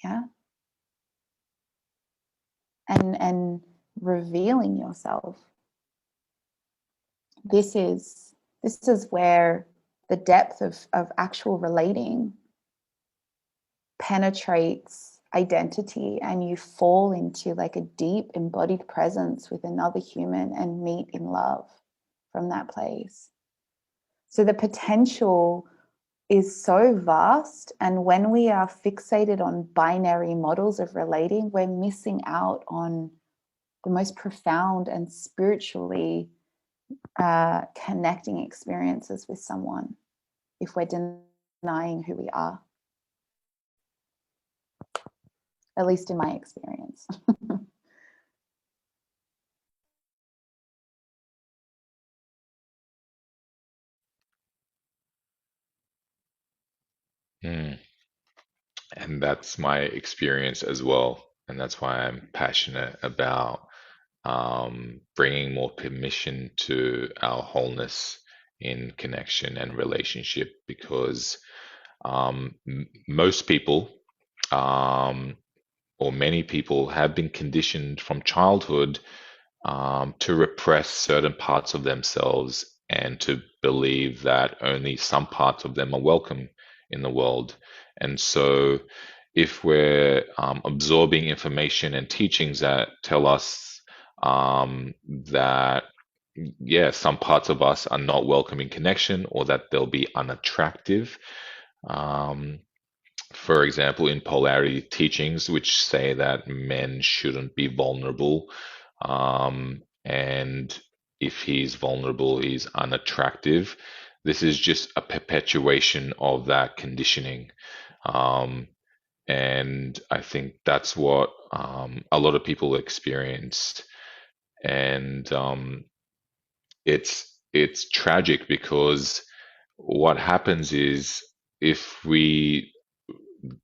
Yeah. And revealing yourself. This is where the depth of actual relating penetrates identity, and you fall into like a deep embodied presence with another human and meet in love from that place. So the potential is so vast, and when we are fixated on binary models of relating, we're missing out on the most profound and spiritually connecting experiences with someone if we're denying who we are, at least in my experience. Mm. And that's my experience as well. And that's why I'm passionate about bringing more permission to our wholeness in connection and relationship, because most people, um, or many people, have been conditioned from childhood to repress certain parts of themselves and to believe that only some parts of them are welcome in the world. And so, if we're absorbing information and teachings that tell us that, yeah, some parts of us are not welcome in connection, or that they'll be unattractive. Um, for example, in polarity teachings, which say that men shouldn't be vulnerable, and if he's vulnerable, he's unattractive. This is just a perpetuation of that conditioning. Um, and I think that's what a lot of people experienced. And it's tragic, because what happens is, if we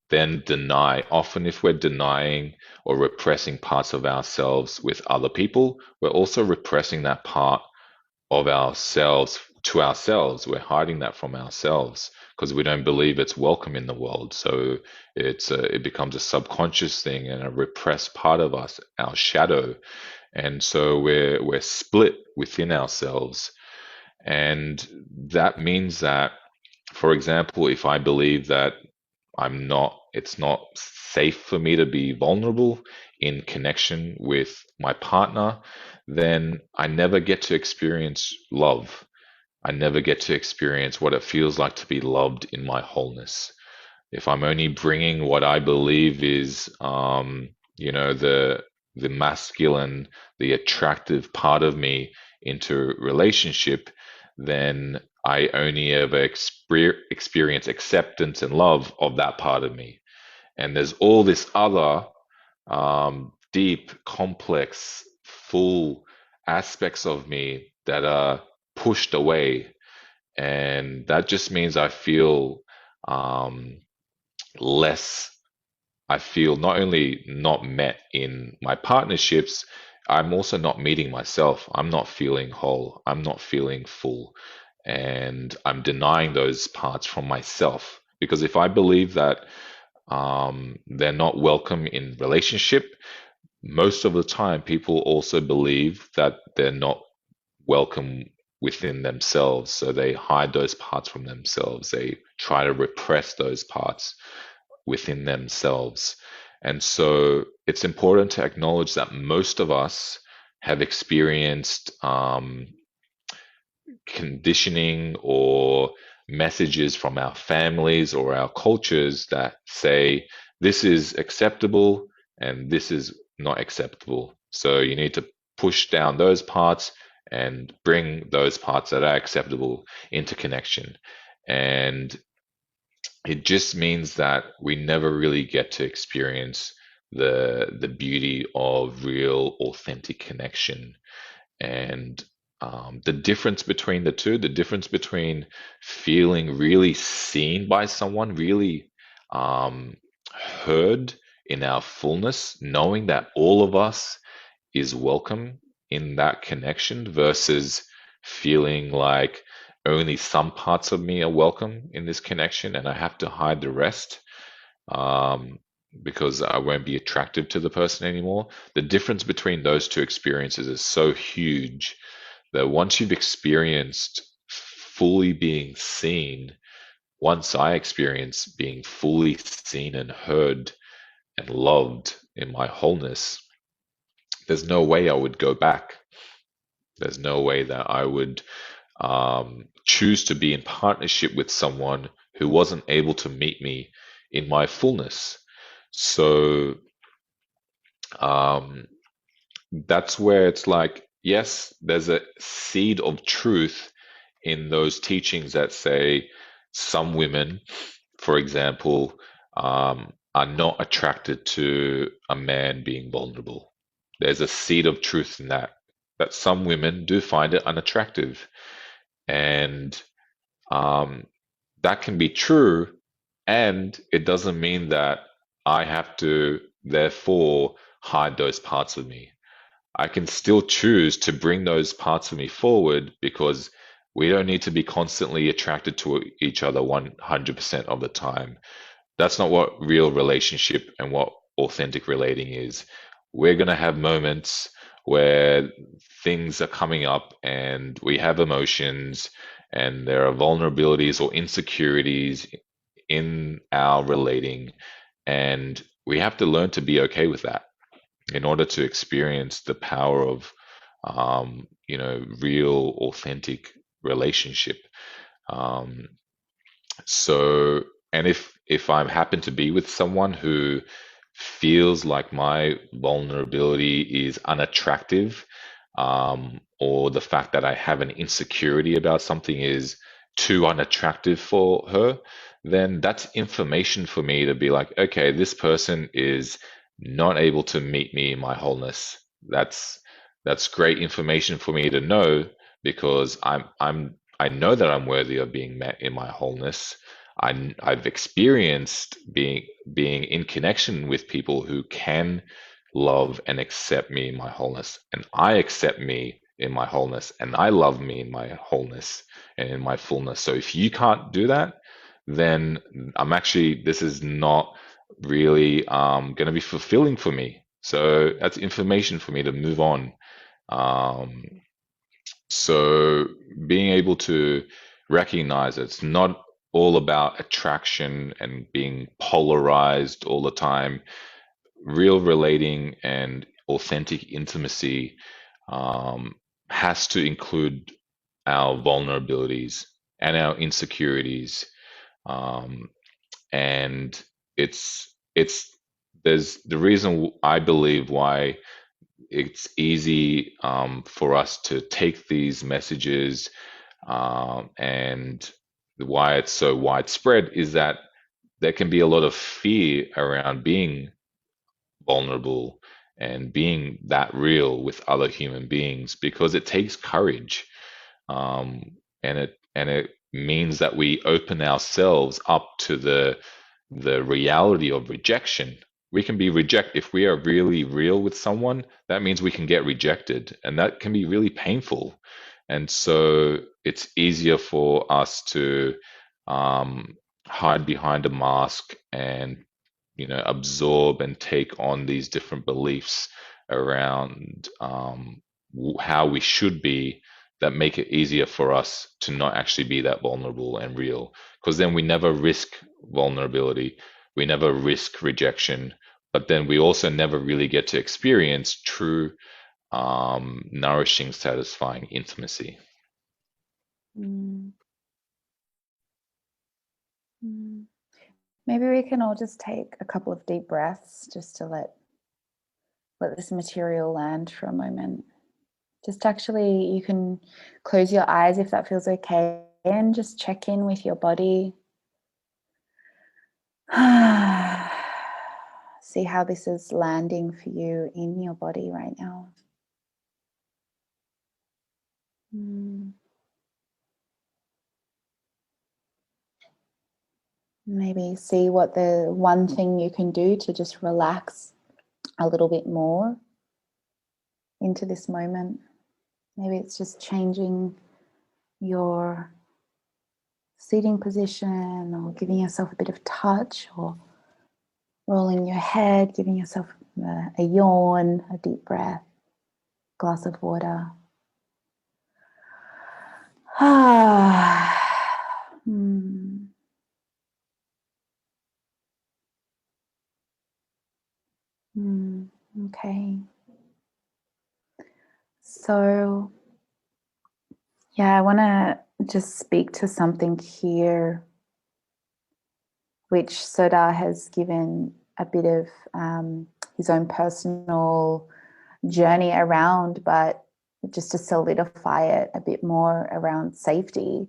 then deny, often if we're denying or repressing parts of ourselves with other people, we're also repressing that part of ourselves to ourselves. We're hiding that from ourselves because we don't believe it's welcome in the world. So it becomes a subconscious thing and a repressed part of us, our shadow. And so we're split within ourselves. And that means that, for example, if I believe that it's not safe for me to be vulnerable in connection with my partner, then I never get to experience love. I never get to experience what it feels like to be loved in my wholeness. If I'm only bringing what I believe is, the masculine, the attractive part of me into relationship, then I only ever experience acceptance and love of that part of me. And there's all this other deep, complex, full aspects of me that are pushed away. And that just means I feel um, less. I feel not only not met in my partnerships, I'm also not meeting myself. I'm not feeling whole. I'm not feeling full. And I'm denying those parts from myself. Because if I believe that they're not welcome in relationship, most of the time people also believe that they're not welcome within themselves. So they hide those parts from themselves. They try to repress those parts within themselves. And so it's important to acknowledge that most of us have experienced conditioning or messages from our families or our cultures that say this is acceptable, and this is not acceptable. So you need to push down those parts and bring those parts that are acceptable into connection. And it just means that we never really get to experience the beauty of real authentic connection. And the difference between the two, the difference between feeling really seen by someone, really heard in our fullness, knowing that all of us is welcome in that connection versus feeling like only some parts of me are welcome in this connection and I have to hide the rest um, because I won't be attractive to the person anymore. The difference between those two experiences is so huge that once you've experienced fully being seen, once I experienced being fully seen and heard and loved in my wholeness, there's no way I would go back. There's no way that I would choose to be in partnership with someone who wasn't able to meet me in my fullness. So um, that's where it's like, yes, there's a seed of truth in those teachings that say some women, for example, are not attracted to a man being vulnerable. There's a seed of truth in that, that some women do find it unattractive. And um, that can be true. And it doesn't mean that I have to, therefore, hide those parts of me. I can still choose to bring those parts of me forward because we don't need to be constantly attracted to each other 100% of the time. That's not what real relationship and what authentic relating is. We're going to have moments where things are coming up and we have emotions and there are vulnerabilities or insecurities in our relating. And we have to learn to be okay with that in order to experience the power of, real, authentic relationship. Um, so, and if I happen to be with someone who feels like my vulnerability is unattractive, or the fact that I have an insecurity about something is too unattractive for her, then that's information for me to be like, okay, this person is not able to meet me in my wholeness. That's great information for me to know because I know that I'm worthy of being met in my wholeness. I've experienced being in connection with people who can love and accept me in my wholeness, and I accept me in my wholeness, and I love me in my wholeness and in my fullness. So if you can't do that, then this is not really going to be fulfilling for me. So that's information for me to move on. Um, so being able to recognize it's not all about attraction and being polarized all the time. Real relating and authentic intimacy um, has to include our vulnerabilities and our insecurities. Um, and it's there's the reason I believe why it's easy for us to take these messages and why it's so widespread is that there can be a lot of fear around being vulnerable and being that real with other human beings because it takes courage um, and it means that we open ourselves up to the reality of rejection. We can be rejected if we are really real with someone. That means we can get rejected, and that can be really painful. And so it's easier for us to um, hide behind a mask and absorb and take on these different beliefs around how we should be that make it easier for us to not actually be that vulnerable and real. Because then we never risk vulnerability, we never risk rejection, but then we also never really get to experience true, nourishing, satisfying intimacy. Mm. Mm. Maybe we can all just take a couple of deep breaths just to let let this material land for a moment. Just actually, you can close your eyes if that feels okay, and just check in with your body. See how this is landing for you in your body right now. Maybe see what the one thing you can do to just relax a little bit more into this moment. Maybe it's just changing your seating position, or giving yourself a bit of touch, or rolling your head, giving yourself a yawn, a deep breath, glass of water. Okay. So, yeah, I want to just speak to something here which Sodar has given a bit of his own personal journey around, but just to solidify it a bit more around safety.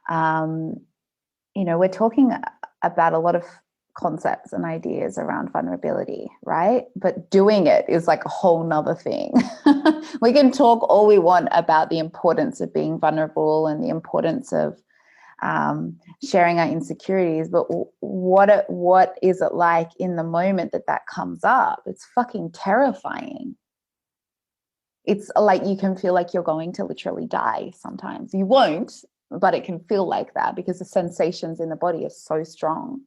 We're talking about a lot of concepts and ideas around vulnerability, right? But doing it is like a whole nother thing. We can talk all we want about the importance of being vulnerable and the importance of sharing our insecurities, but what is it like in the moment that comes up? It's fucking terrifying. It's like you can feel like you're going to literally die sometimes. You won't, but it can feel like that because the sensations in the body are so strong.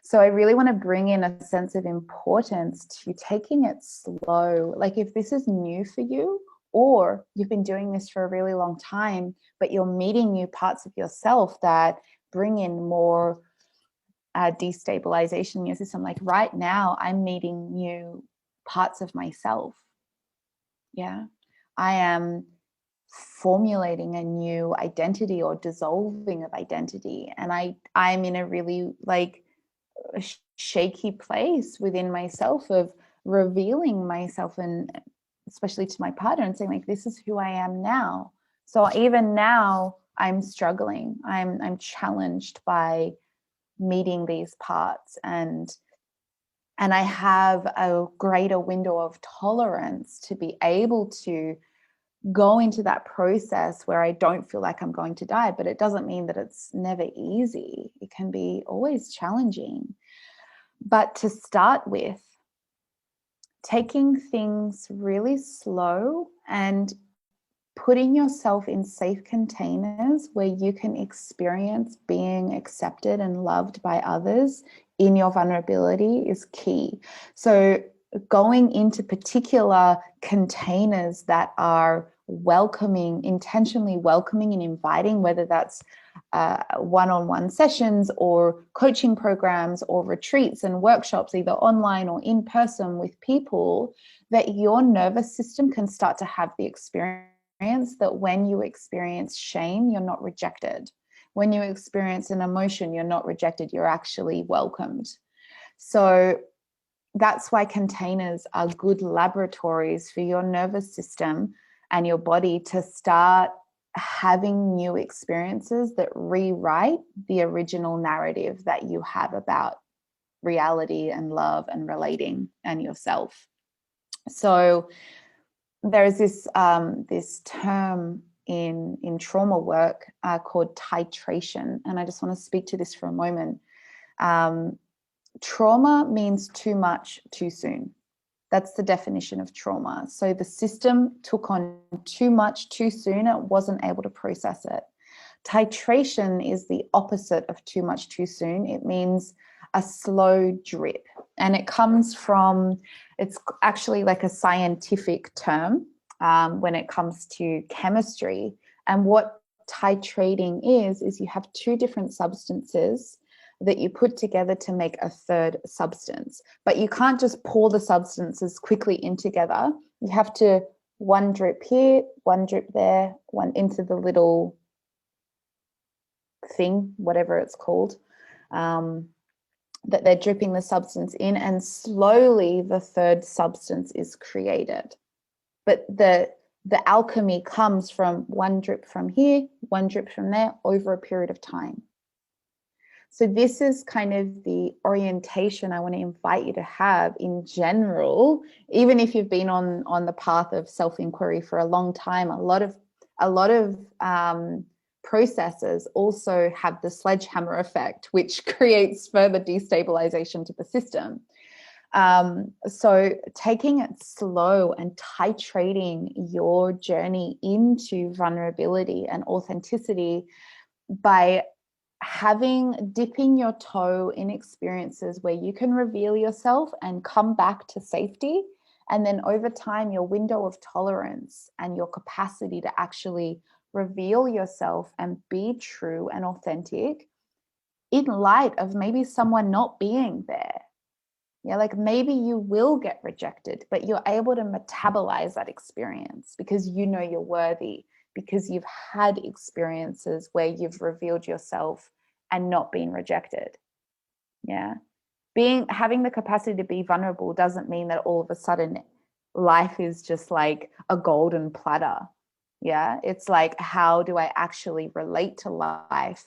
So I really want to bring in a sense of importance to taking it slow. Like if this is new for you, or you've been doing this for a really long time, but you're meeting new parts of yourself that bring in more destabilization in your system. Like right now, I'm meeting new parts of myself. Yeah. I am formulating a new identity or dissolving of identity. And I'm in a really like a shaky place within myself of revealing myself, and especially to my partner, and saying like, this is who I am now. So even now I'm struggling. I'm challenged by meeting these parts, and I have a greater window of tolerance to be able to go into that process where I don't feel like I'm going to die. But it doesn't mean that it's never easy. It can be always challenging. But to start with, taking things really slow and putting yourself in safe containers where you can experience being accepted and loved by others in your vulnerability is key. So going into particular containers that are welcoming, intentionally welcoming and inviting, whether that's one-on-one sessions or coaching programs or retreats and workshops, either online or in person with people, that your nervous system can start to have the experience that when you experience shame, you're not rejected. When you experience an emotion, you're not rejected, you're actually welcomed. So that's why containers are good laboratories for your nervous system and your body to start having new experiences that rewrite the original narrative that you have about reality and love and relating and yourself. So there's this term in trauma work called titration, and I just want to speak to this for a moment. Trauma means too much too soon. That's the definition of trauma. So the system took on too much too soon. It wasn't able to process it. Titration is the opposite of too much too soon. It means a slow drip. And it comes from, it's actually like a scientific term when it comes to chemistry. And what titrating is you have two different substances that you put together to make a third substance. But you can't just pour the substances quickly in together. You have to one drip here, one drip there, one into the little thing, whatever it's called. that they're dripping the substance in, and slowly the third substance is created. But the alchemy comes from one drip from here, one drip from there, over a period of time. So this is kind of the orientation I want to invite you to have in general, even if you've been on the path of self-inquiry for a long time. A lot of processes also have the sledgehammer effect, which creates further destabilization to the system. So taking it slow and titrating your journey into vulnerability and authenticity by dipping your toe in experiences where you can reveal yourself and come back to safety. And then over time, your window of tolerance and your capacity to actually reveal yourself and be true and authentic in light of maybe someone not being there. Yeah, like maybe you will get rejected, but you're able to metabolize that experience because you know you're worthy, because you've had experiences where you've revealed yourself and not been rejected. Yeah. Having the capacity to be vulnerable doesn't mean that all of a sudden life is just like a golden platter. Yeah. It's like, how do I actually relate to life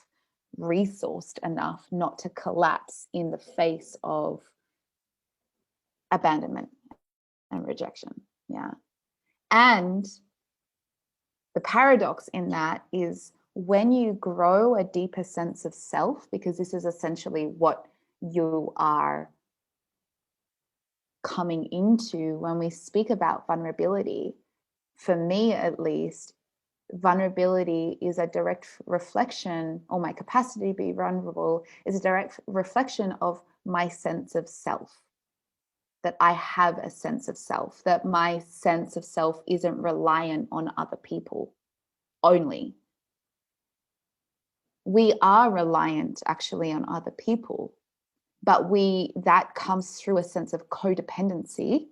resourced enough not to collapse in the face of abandonment and rejection? Yeah. And the paradox in that is when you grow a deeper sense of self, because this is essentially what you are coming into when we speak about vulnerability, for me at least, vulnerability is a direct reflection, or my capacity to be vulnerable is a direct reflection of my sense of self. That I have a sense of self, that my sense of self isn't reliant on other people only. We are reliant actually on other people, but that comes through a sense of codependency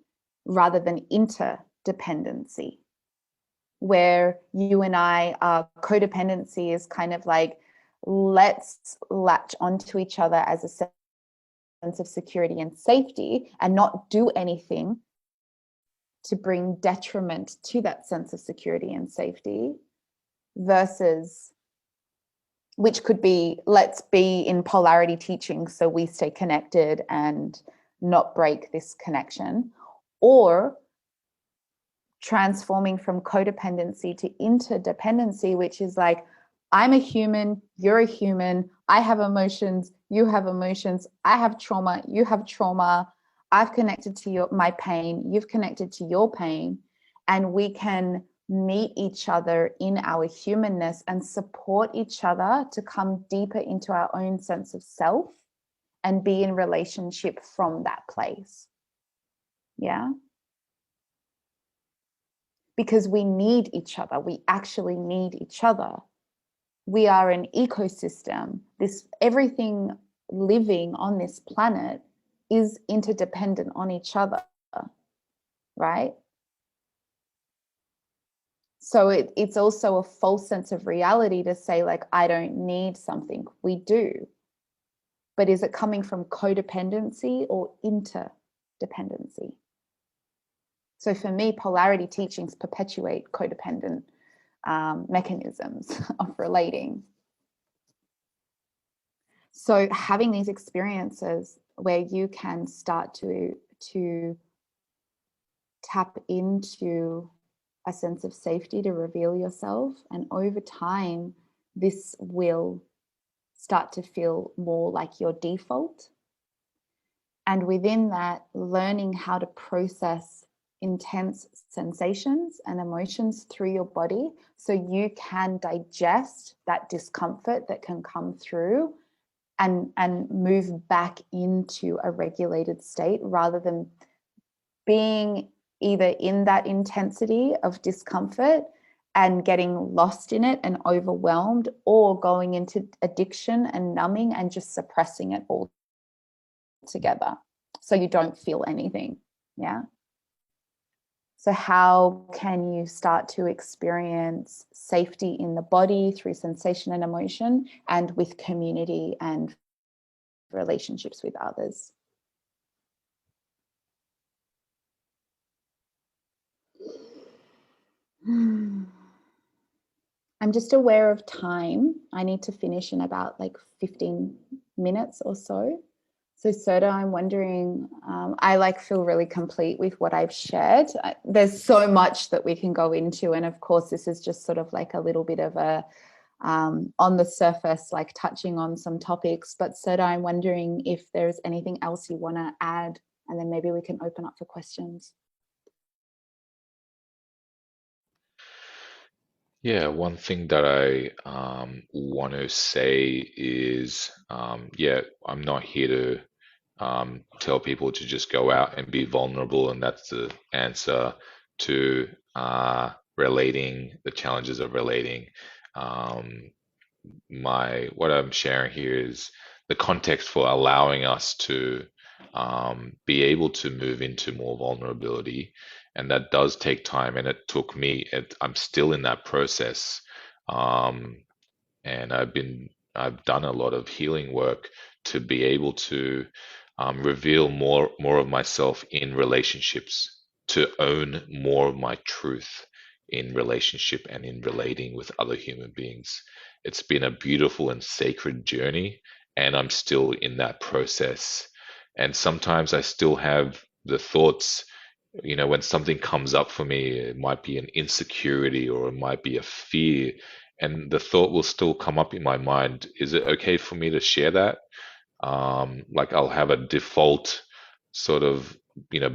rather than interdependency, where you and I are codependency is kind of like, let's latch onto each other as a sense of security and safety and not do anything to bring detriment to that sense of security and safety, versus, which could be, let's be in polarity teaching so we stay connected and not break this connection, or transforming from codependency to interdependency, which is like, I'm a human, you're a human, I have emotions, you have emotions, I have trauma, you have trauma, I've connected to my pain, you've connected to your pain, and we can meet each other in our humanness and support each other to come deeper into our own sense of self and be in relationship from that place. Yeah. Because we need each other. We actually need each other. We are an ecosystem. Everything living on this planet is interdependent on each other, right? So it's also a false sense of reality to say, like, I don't need something. We do. But is it coming from codependency or interdependency? So for me, polarity teachings perpetuate codependent mechanisms of relating. So having these experiences where you can start to tap into a sense of safety to reveal yourself, and over time, this will start to feel more like your default. And within that, learning how to process intense sensations and emotions through your body so you can digest that discomfort that can come through and move back into a regulated state, rather than being either in that intensity of discomfort and getting lost in it and overwhelmed, or going into addiction and numbing and just suppressing it all together so you don't feel anything. Yeah. So how can you start to experience safety in the body through sensation and emotion, and with community and relationships with others. I'm just aware of time. I need to finish in about like 15 minutes or so. So Soda, I'm wondering, I feel really complete with what I've shared. There's so much that we can go into. And of course, this is just sort of like a little bit of a, on the surface, like touching on some topics. But Soda, I'm wondering if there's anything else you want to add, and then maybe we can open up for questions. Yeah, one thing that I want to say is, yeah, I'm not here to tell people to just go out and be vulnerable, and that's the answer to relating, the challenges of relating. Um, what I'm sharing here is the context for allowing us to be able to move into more vulnerability, and that does take time. And it took me. I'm still in that process, um, and I've done a lot of healing work to be able to reveal more of myself in relationships, to own more of my truth in relationship and in relating with other human beings. It's been a beautiful and sacred journey, and I'm still in that process. And sometimes I still have the thoughts, when something comes up for me, it might be an insecurity or it might be a fear, and the thought will still come up in my mind, is it okay for me to share that? Like I'll have a default sort of,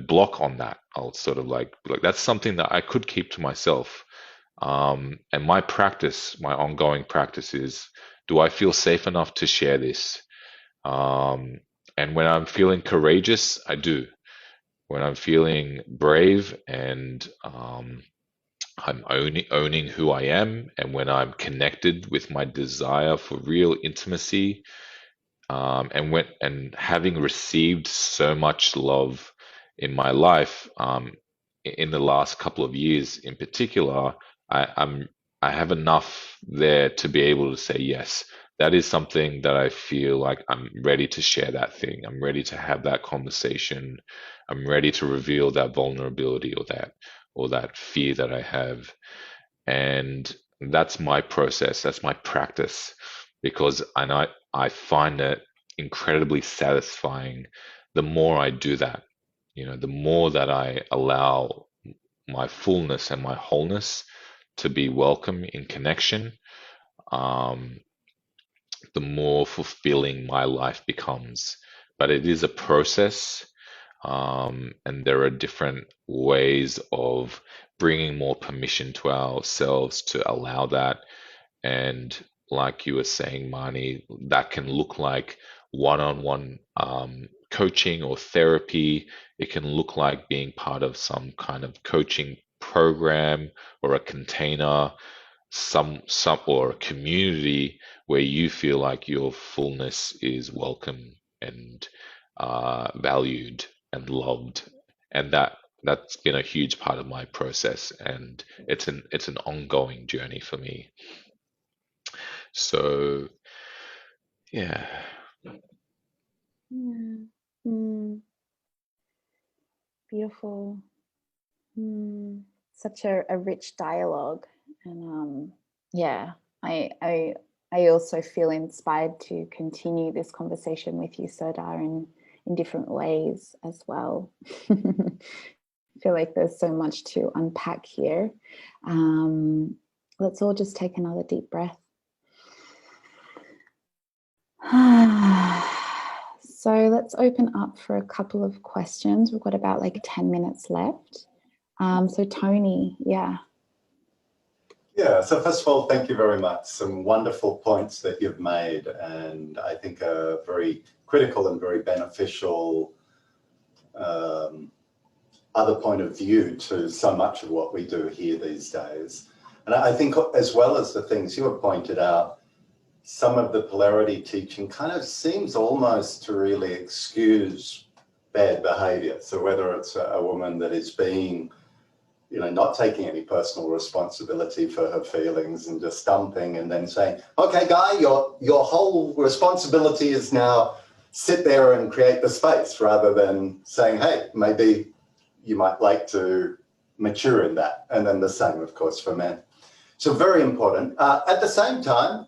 block on that. I'll sort of like that's something that I could keep to myself. And my ongoing practice is, do I feel safe enough to share this? Um, and when I'm feeling courageous, I do. When I'm feeling brave and I'm owning who I am, and when I'm connected with my desire for real intimacy, and having received so much love in my life, in the last couple of years in particular, I have enough there to be able to say yes. That is something that I feel like I'm ready to share that thing. I'm ready to have that conversation. I'm ready to reveal that vulnerability or that fear that I have. And that's my process. That's my practice, because I find it incredibly satisfying the more I do that. The more that I allow my fullness and my wholeness to be welcome in connection, um, the more fulfilling my life becomes. But it is a process, and there are different ways of bringing more permission to ourselves to allow that. And like you were saying, Maanee, that can look like one-on-one coaching or therapy. It can look like being part of some kind of coaching program or a container, some or a community where you feel like your fullness is welcome and valued and loved. And that's been a huge part of my process, and it's an ongoing journey for me. So, yeah. Yeah. Mm, beautiful. Such a rich dialogue, and yeah, I also feel inspired to continue this conversation with you, Sardar, in different ways as well. I feel like there's so much to unpack here. Let's all just take another deep breath. So let's open up for a couple of questions. We've got about like 10 minutes left. So Tony, yeah. Yeah, so first of all, thank you very much. Some wonderful points that you've made, and I think a very critical and very beneficial other point of view to so much of what we do here these days. And I think as well as the things you have pointed out, some of the polarity teaching kind of seems almost to really excuse bad behavior. So whether it's a woman that is being, not taking any personal responsibility for her feelings and just dumping and then saying, okay, guy, your whole responsibility is now sit there and create the space rather than saying, hey, maybe you might like to mature in that. And then the same, of course, for men. So very important. At the same time,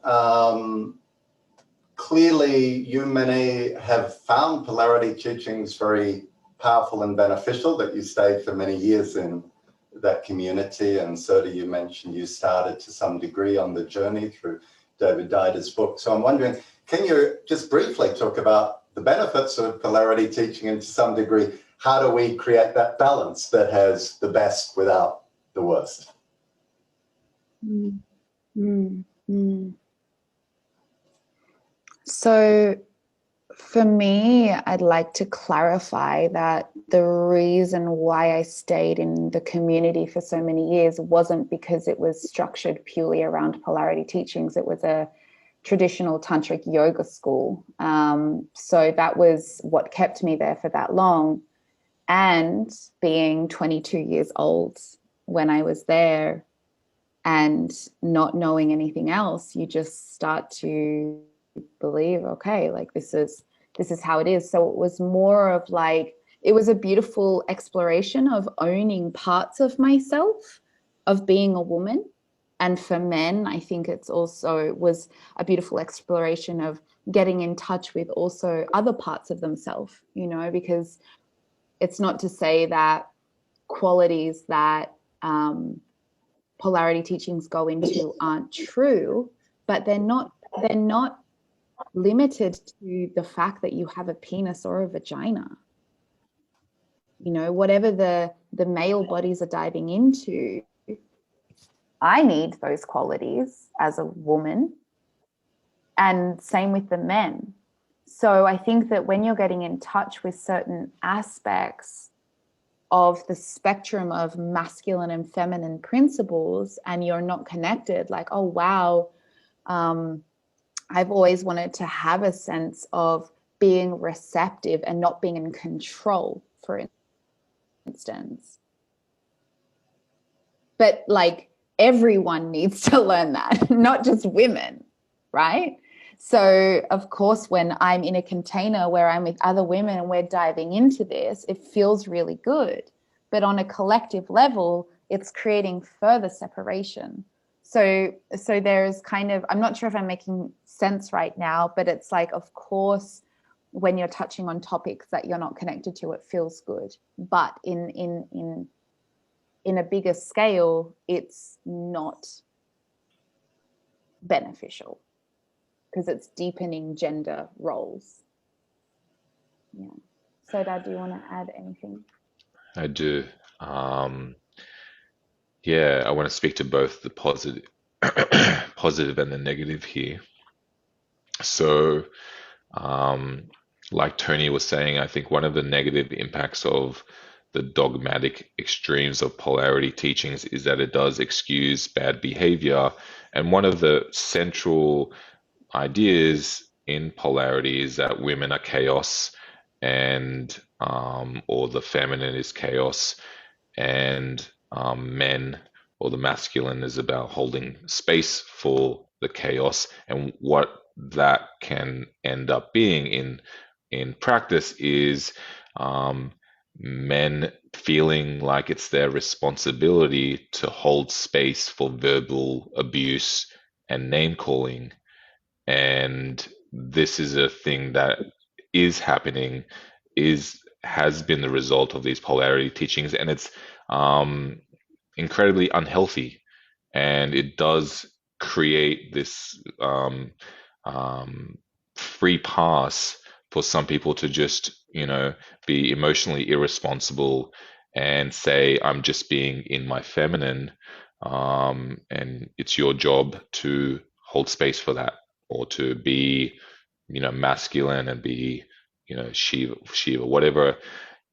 clearly you, Maanee, have found polarity teachings very powerful and beneficial, that you stayed for many years in that community. And Serta, you mentioned you started to some degree on the journey through David Dider's book. So I'm wondering, can you just briefly talk about the benefits of polarity teaching, and to some degree, how do we create that balance that has the best without the worst? Mm, mm, mm. So for me, I'd like to clarify that the reason why I stayed in the community for so many years wasn't because it was structured purely around polarity teachings. It was a traditional tantric yoga school. So that was what kept me there for that long. And being 22 years old when I was there and not knowing anything else, you just start to believe, okay, like this is how it is. So it was more of like, it was a beautiful exploration of owning parts of myself, of being a woman. And for men, I think it's also was a beautiful exploration of getting in touch with also other parts of themselves, you know, because it's not to say that qualities that polarity teachings go into aren't true, but they're not limited to the fact that you have a penis or a vagina. You know, whatever the male bodies are diving into, I need those qualities as a woman, and same with the men. So I think that when you're getting in touch with certain aspects of the spectrum of masculine and feminine principles, and you're not connected, like, oh, wow, I've always wanted to have a sense of being receptive and not being in control, for instance. But like everyone needs to learn that, not just women, right? So of course, when I'm in a container where I'm with other women and we're diving into this, it feels really good. But on a collective level, it's creating further separation. So there's kind of, I'm not sure if I'm making sense right now, but it's like, of course, when you're touching on topics that you're not connected to, it feels good. But in a bigger scale, it's not beneficial because it's deepening gender roles. Yeah. So, Dad, do you want to add anything? I do. Yeah, I want to speak to both the positive, positive and the negative here. So, like Tony was saying, I think one of the negative impacts of the dogmatic extremes of polarity teachings is that it does excuse bad behavior. And one of the central ideas in polarity is that women are chaos, and or the feminine is chaos, and men or the masculine is about holding space for the chaos. And what that can end up being in practice is men feeling like it's their responsibility to hold space for verbal abuse and name calling. And this is a thing that is happening, has been the result of these polarity teachings, and it's incredibly unhealthy, and it does create this free pass for some people to just, be emotionally irresponsible and say, I'm just being in my feminine, and it's your job to hold space for that, or to be, masculine and be, Shiva, whatever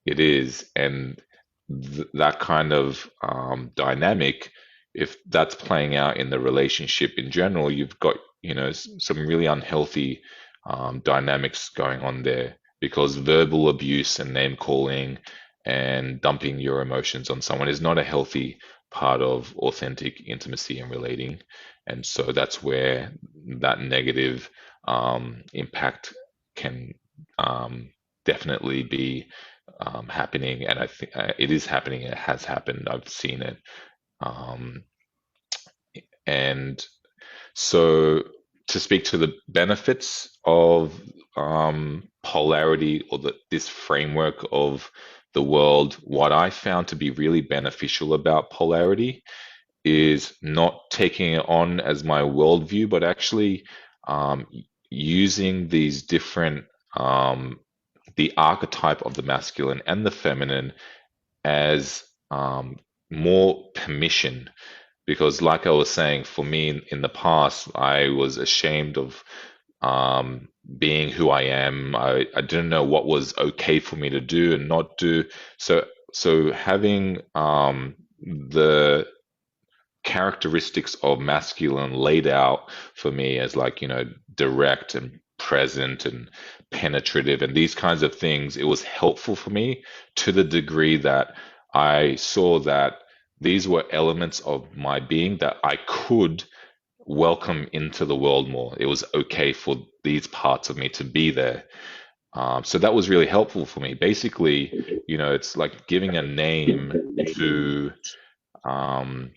it is. And that kind of dynamic, if that's playing out in the relationship in general, you've got, some really unhealthy dynamics going on there, because verbal abuse and name calling and dumping your emotions on someone is not a healthy part of authentic intimacy and relating. And so that's where that negative impact can definitely be happening, and I think it is happening. It has happened. I've seen it, um, and so to speak to the benefits of polarity, or this framework of the world, what I found to be really beneficial about polarity is not taking it on as my worldview, but actually um, using these different, the archetype of the masculine and the feminine as more permission. Because, like I was saying, for me in the past, I was ashamed of being who I am. I didn't know what was okay for me to do and not do. So having the characteristics of masculine laid out for me as, like, direct and present and penetrative and these kinds of things, it was helpful for me to the degree that I saw that these were elements of my being that I could welcome into the world more. It was okay for these parts of me to be there. So that was really helpful for me. Basically, it's like um,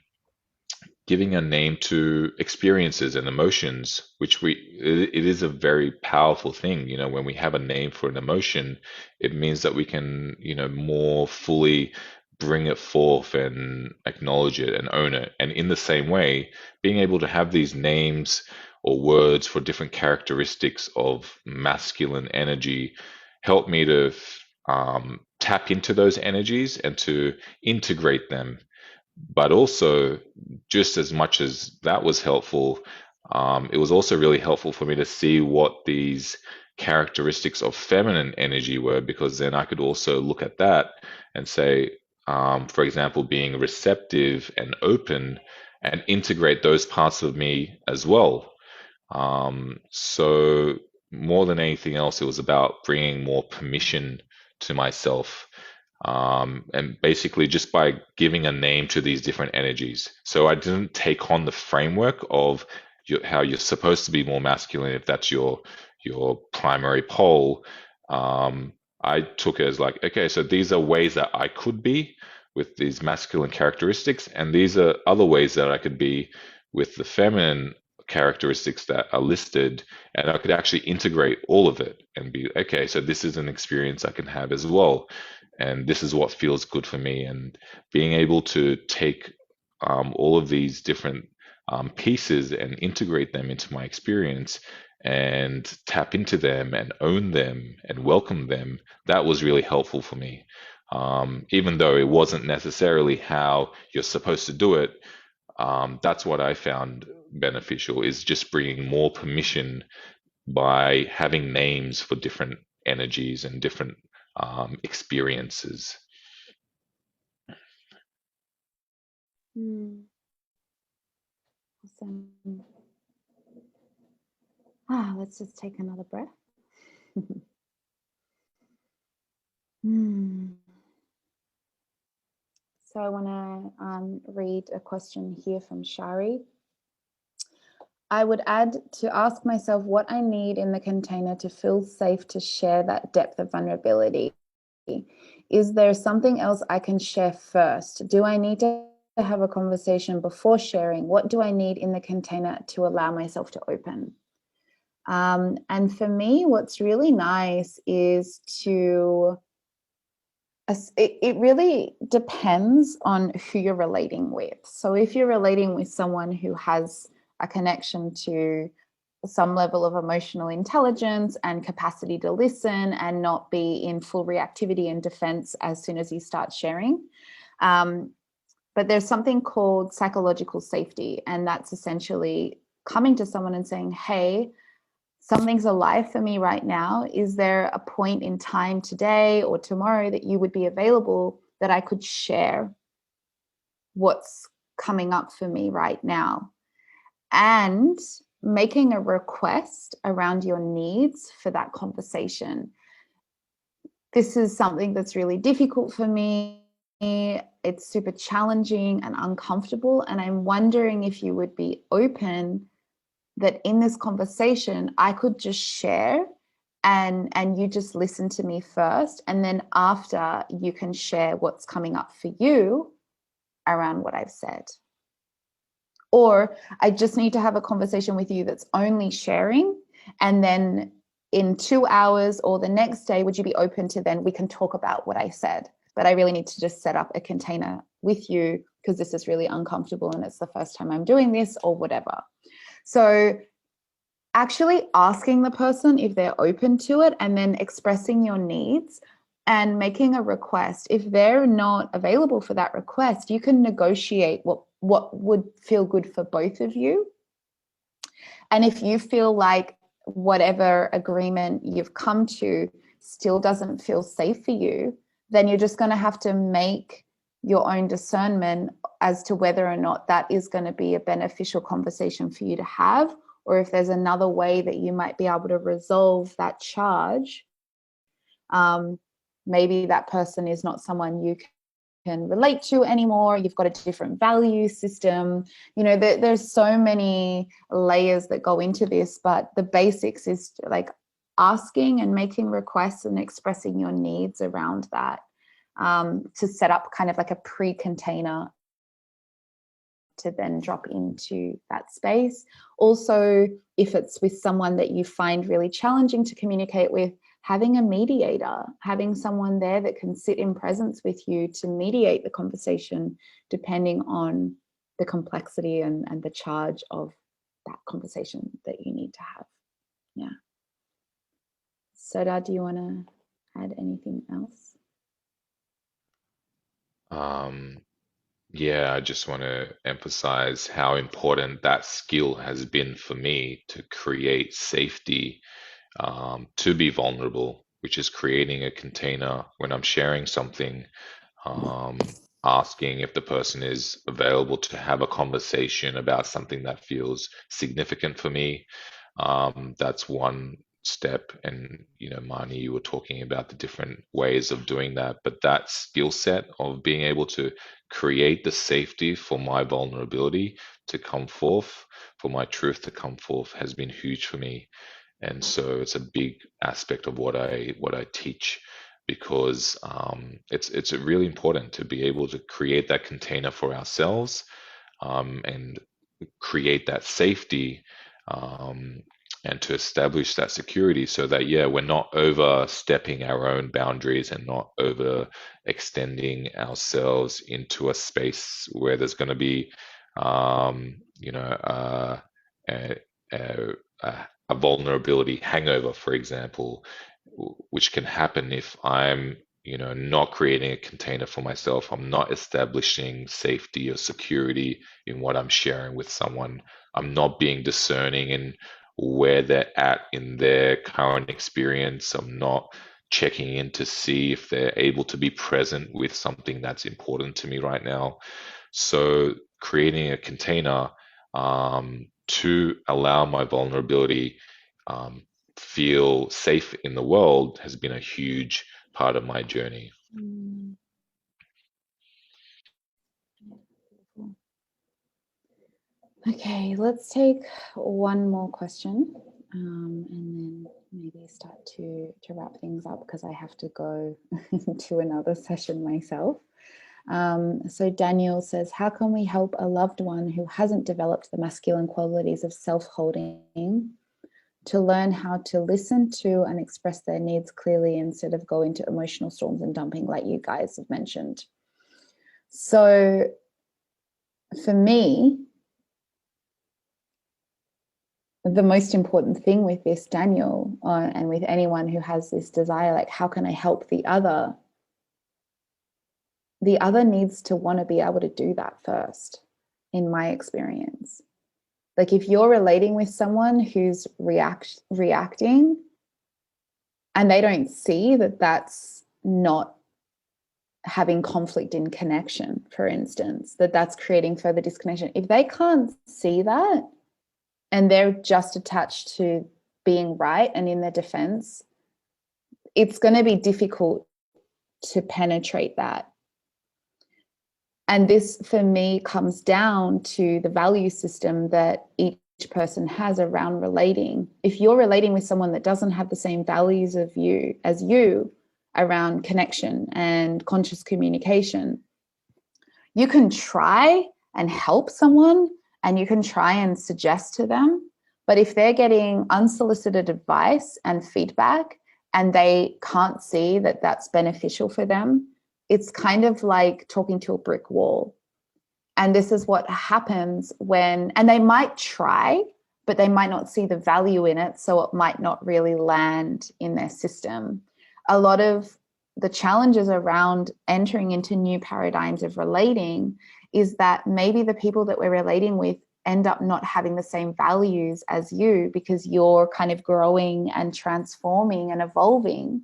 giving a name to experiences and emotions, which it is a very powerful thing. When we have a name for an emotion, it means that we can, more fully bring it forth and acknowledge it and own it. And in the same way, being able to have these names or words for different characteristics of masculine energy helped me to tap into those energies and to integrate them. But also, just as much as that was helpful, it was also really helpful for me to see what these characteristics of feminine energy were, because then I could also look at that and say, for example, being receptive and open, and integrate those parts of me as well. So more than anything else, it was about bringing more permission to myself, and basically just by giving a name to these different energies. So I didn't take on the framework of how you're supposed to be more masculine if that's your primary pole. I took it as like, okay, so these are ways that I could be with these masculine characteristics, and these are other ways that I could be with the feminine characteristics that are listed, and I could actually integrate all of it and be, okay, so this is an experience I can have as well, and this is what feels good for me. And being able to take all of these different pieces and integrate them into my experience and tap into them and own them and welcome them, that was really helpful for me. Even though it wasn't necessarily how you're supposed to do it, that's what I found beneficial, is just bringing more permission by having names for different energies and different experiences. Awesome. Let's just take another breath. So I want to read a question here from Shari. I would add to ask myself what I need in the container to feel safe to share that depth of vulnerability. Is there something else I can share first? Do I need to have a conversation before sharing? What do I need in the container to allow myself to open? And for me, what's really nice is it really depends on who you're relating with. So if you're relating with someone who has a connection to some level of emotional intelligence and capacity to listen and not be in full reactivity and defense as soon as you start sharing. But there's something called psychological safety, and that's essentially coming to someone and saying, hey, something's alive for me right now. Is there a point in time today or tomorrow that you would be available that I could share what's coming up for me right now? And making a request around your needs for that conversation. This is something that's really difficult for me. It's super challenging and uncomfortable. And I'm wondering if you would be open that in this conversation, I could just share and you just listen to me first, and then after you can share what's coming up for you around what I've said. Or I just need to have a conversation with you that's only sharing, and then in 2 hours or the next day, would you be open to, then we can talk about what I said, but I really need to just set up a container with you because this is really uncomfortable and it's the first time I'm doing this, or whatever. So actually asking the person if they're open to it, and then expressing your needs and making a request. If they're not available for that request, you can negotiate what would feel good for both of you. And if you feel like whatever agreement you've come to still doesn't feel safe for you, then you're just going to have to make your own discernment as to whether or not that is going to be a beneficial conversation for you to have, or if there's another way that you might be able to resolve that charge. Maybe that person is not someone you can relate to anymore. You've got a different value system. You know, there's so many layers that go into this, but the basics is like asking and making requests and expressing your needs around that, to set up kind of like a pre-container to then drop into that space. Also, if it's with someone that you find really challenging to communicate with, having a mediator, having someone there that can sit in presence with you to mediate the conversation, depending on the complexity and the charge of that conversation that you need to have. Yeah. Soda, do you want to add anything else? Yeah, I just want to emphasize how important that skill has been for me to create safety, to be vulnerable, which is creating a container when I'm sharing something, asking if the person is available to have a conversation about something that feels significant for me. That's one step. And, you know, Maanee, you were talking about the different ways of doing that, but that skill set of being able to create the safety for my vulnerability to come forth, for my truth to come forth, has been huge for me. And so it's a big aspect of what I teach, because it's really important to be able to create that container for ourselves, and create that safety, and to establish that security, so that, yeah, we're not overstepping our own boundaries and not over extending ourselves into a space where there's going to be, you know, a, a, a vulnerability hangover, for example, which can happen if I'm, you know, not creating a container for myself. I'm not establishing safety or security in what I'm sharing with someone. I'm not being discerning in where they're at in their current experience. I'm not checking in to see if they're able to be present with something that's important to me right now. So creating a container, to allow my vulnerability, feel safe in the world, has been a huge part of my journey. Okay, let's take one more question, and then maybe start to wrap things up, because I have to go to another session myself. So Daniel says, how can we help a loved one who hasn't developed the masculine qualities of self-holding to learn how to listen to and express their needs clearly instead of go into emotional storms and dumping like you guys have mentioned? So for me, the most important thing with this, Daniel, and with anyone who has this desire, like, how can I help the other? The other needs to want to be able to do that first, in my experience. Like, if you're relating with someone who's reacting and they don't see that that's not having conflict in connection, for instance, that's creating further disconnection. If they can't see that and they're just attached to being right and in their defense, it's going to be difficult to penetrate that. And this, for me, comes down to the value system that each person has around relating. If you're relating with someone that doesn't have the same values of you as you around connection and conscious communication, you can try and help someone and you can try and suggest to them, but if they're getting unsolicited advice and feedback and they can't see that that's beneficial for them, it's kind of like talking to a brick wall. And this is what happens when, and they might try, but they might not see the value in it, so it might not really land in their system. A lot of the challenges around entering into new paradigms of relating is that maybe the people that we're relating with end up not having the same values as you because you're kind of growing and transforming and evolving.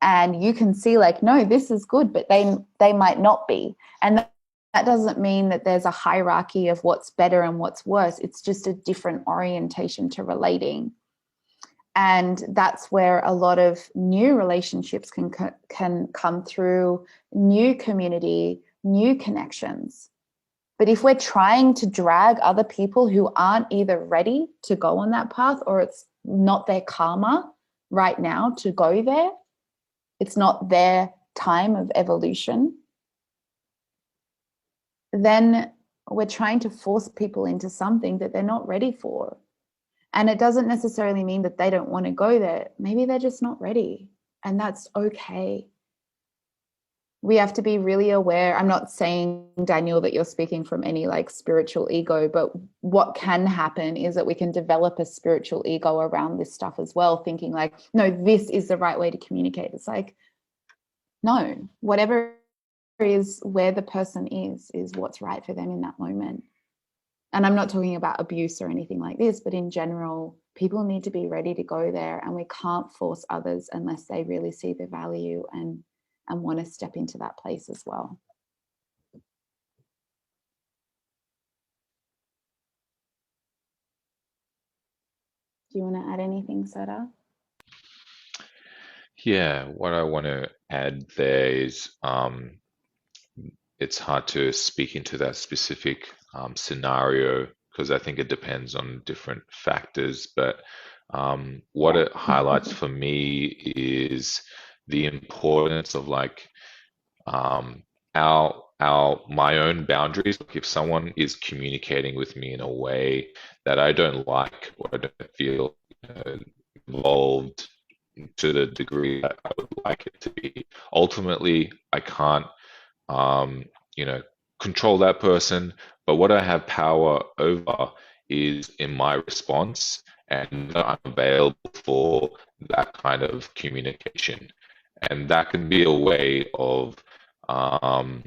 And you can see like, no, this is good, but they might not be. And that doesn't mean that there's a hierarchy of what's better and what's worse. It's just a different orientation to relating. And that's where a lot of new relationships can come through, new community, new connections. But if we're trying to drag other people who aren't either ready to go on that path or it's not their karma right now to go there, it's not their time of evolution, then we're trying to force people into something that they're not ready for. And it doesn't necessarily mean that they don't want to go there. Maybe they're just not ready. And that's okay. We have to be really aware. I'm not saying, Daniel, that you're speaking from any like spiritual ego, but what can happen is that we can develop a spiritual ego around this stuff as well, thinking like, no, this is the right way to communicate. It's like, no, whatever is where the person is what's right for them in that moment. And I'm not talking about abuse or anything like this, but in general, people need to be ready to go there, and we can't force others unless they really see the value and want to step into that place as well. Do you want to add anything, Soda? Yeah, what I want to add there is it's hard to speak into that specific scenario because I think it depends on different factors. But what it highlights for me is the importance of like our my own boundaries. Like if someone is communicating with me in a way that I don't like or I don't feel involved to the degree that I would like it to be, ultimately I can't um, control that person. But what I have power over is in my response, and I'm available for that kind of communication. And that can be a way of um,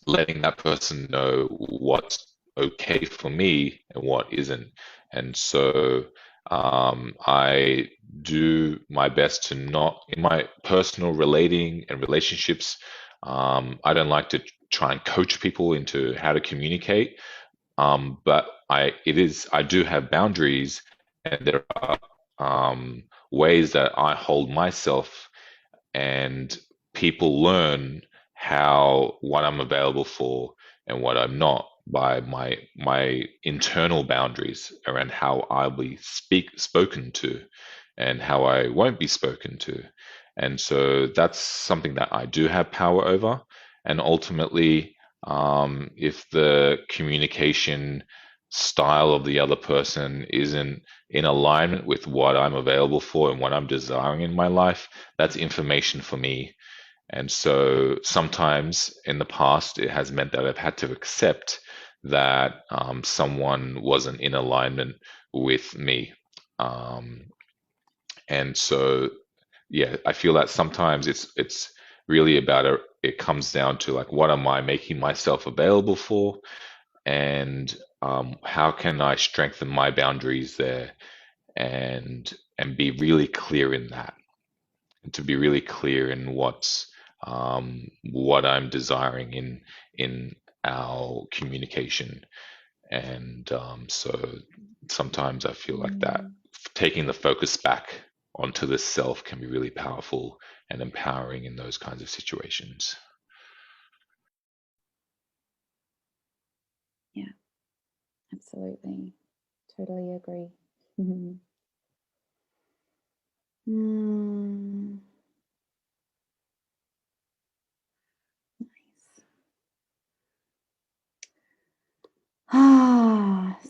letting that person know what's okay for me and what isn't. And so I do my best to not, in my personal relating and relationships, I don't like to try and coach people into how to communicate. But I do have boundaries, and there are ways that I hold myself, and people learn what I'm available for and what I'm not by my internal boundaries around how I'll be spoken to and how I won't be spoken to. And so that's something that I do have power over. And ultimately, if the communication style of the other person isn't in alignment with what I'm available for and what I'm desiring in my life, that's information for me. And so sometimes in the past, it has meant that I've had to accept that someone wasn't in alignment with me. And so, yeah, I feel that sometimes it's really about it comes down to like, what am I making myself available for? And how can I strengthen my boundaries there and be really clear in that, and to be really clear in what I'm desiring in our communication. And so sometimes I feel like that taking the focus back onto the self can be really powerful and empowering in those kinds of situations. Yeah, absolutely. totally agree. Mm-hmm. Mm.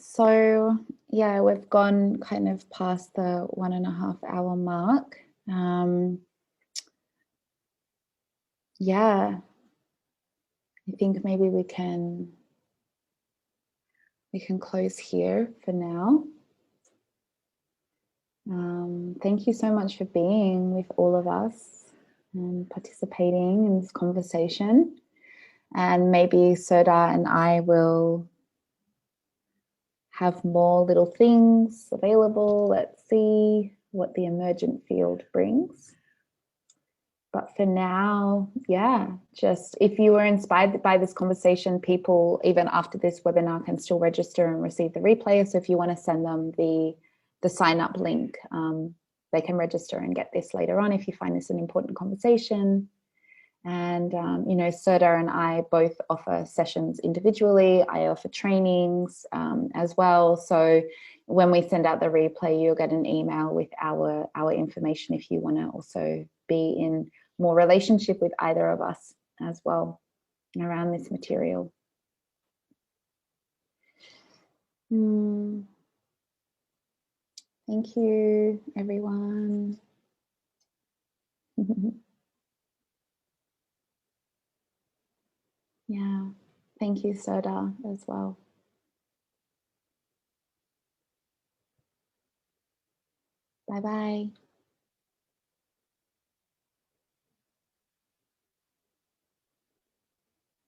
So yeah, we've gone kind of past the 1.5 hour mark. Yeah, I think maybe we can close here for now. Thank you so much for being with all of us and participating in this conversation. And maybe Soda and I will have more little things available. Let's see what the emergent field brings. But for now, yeah, just if you were inspired by this conversation, people, even after this webinar, can still register and receive the replay. So if you want to send them the sign up link, they can register and get this later on if you find this an important conversation. And, you know, Serda and I both offer sessions individually. I offer trainings as well. So when we send out the replay, you'll get an email with our information if you want to also be in more relationship with either of us as well around this material. Thank you, everyone. Yeah, thank you, Soda, as well. Bye-bye.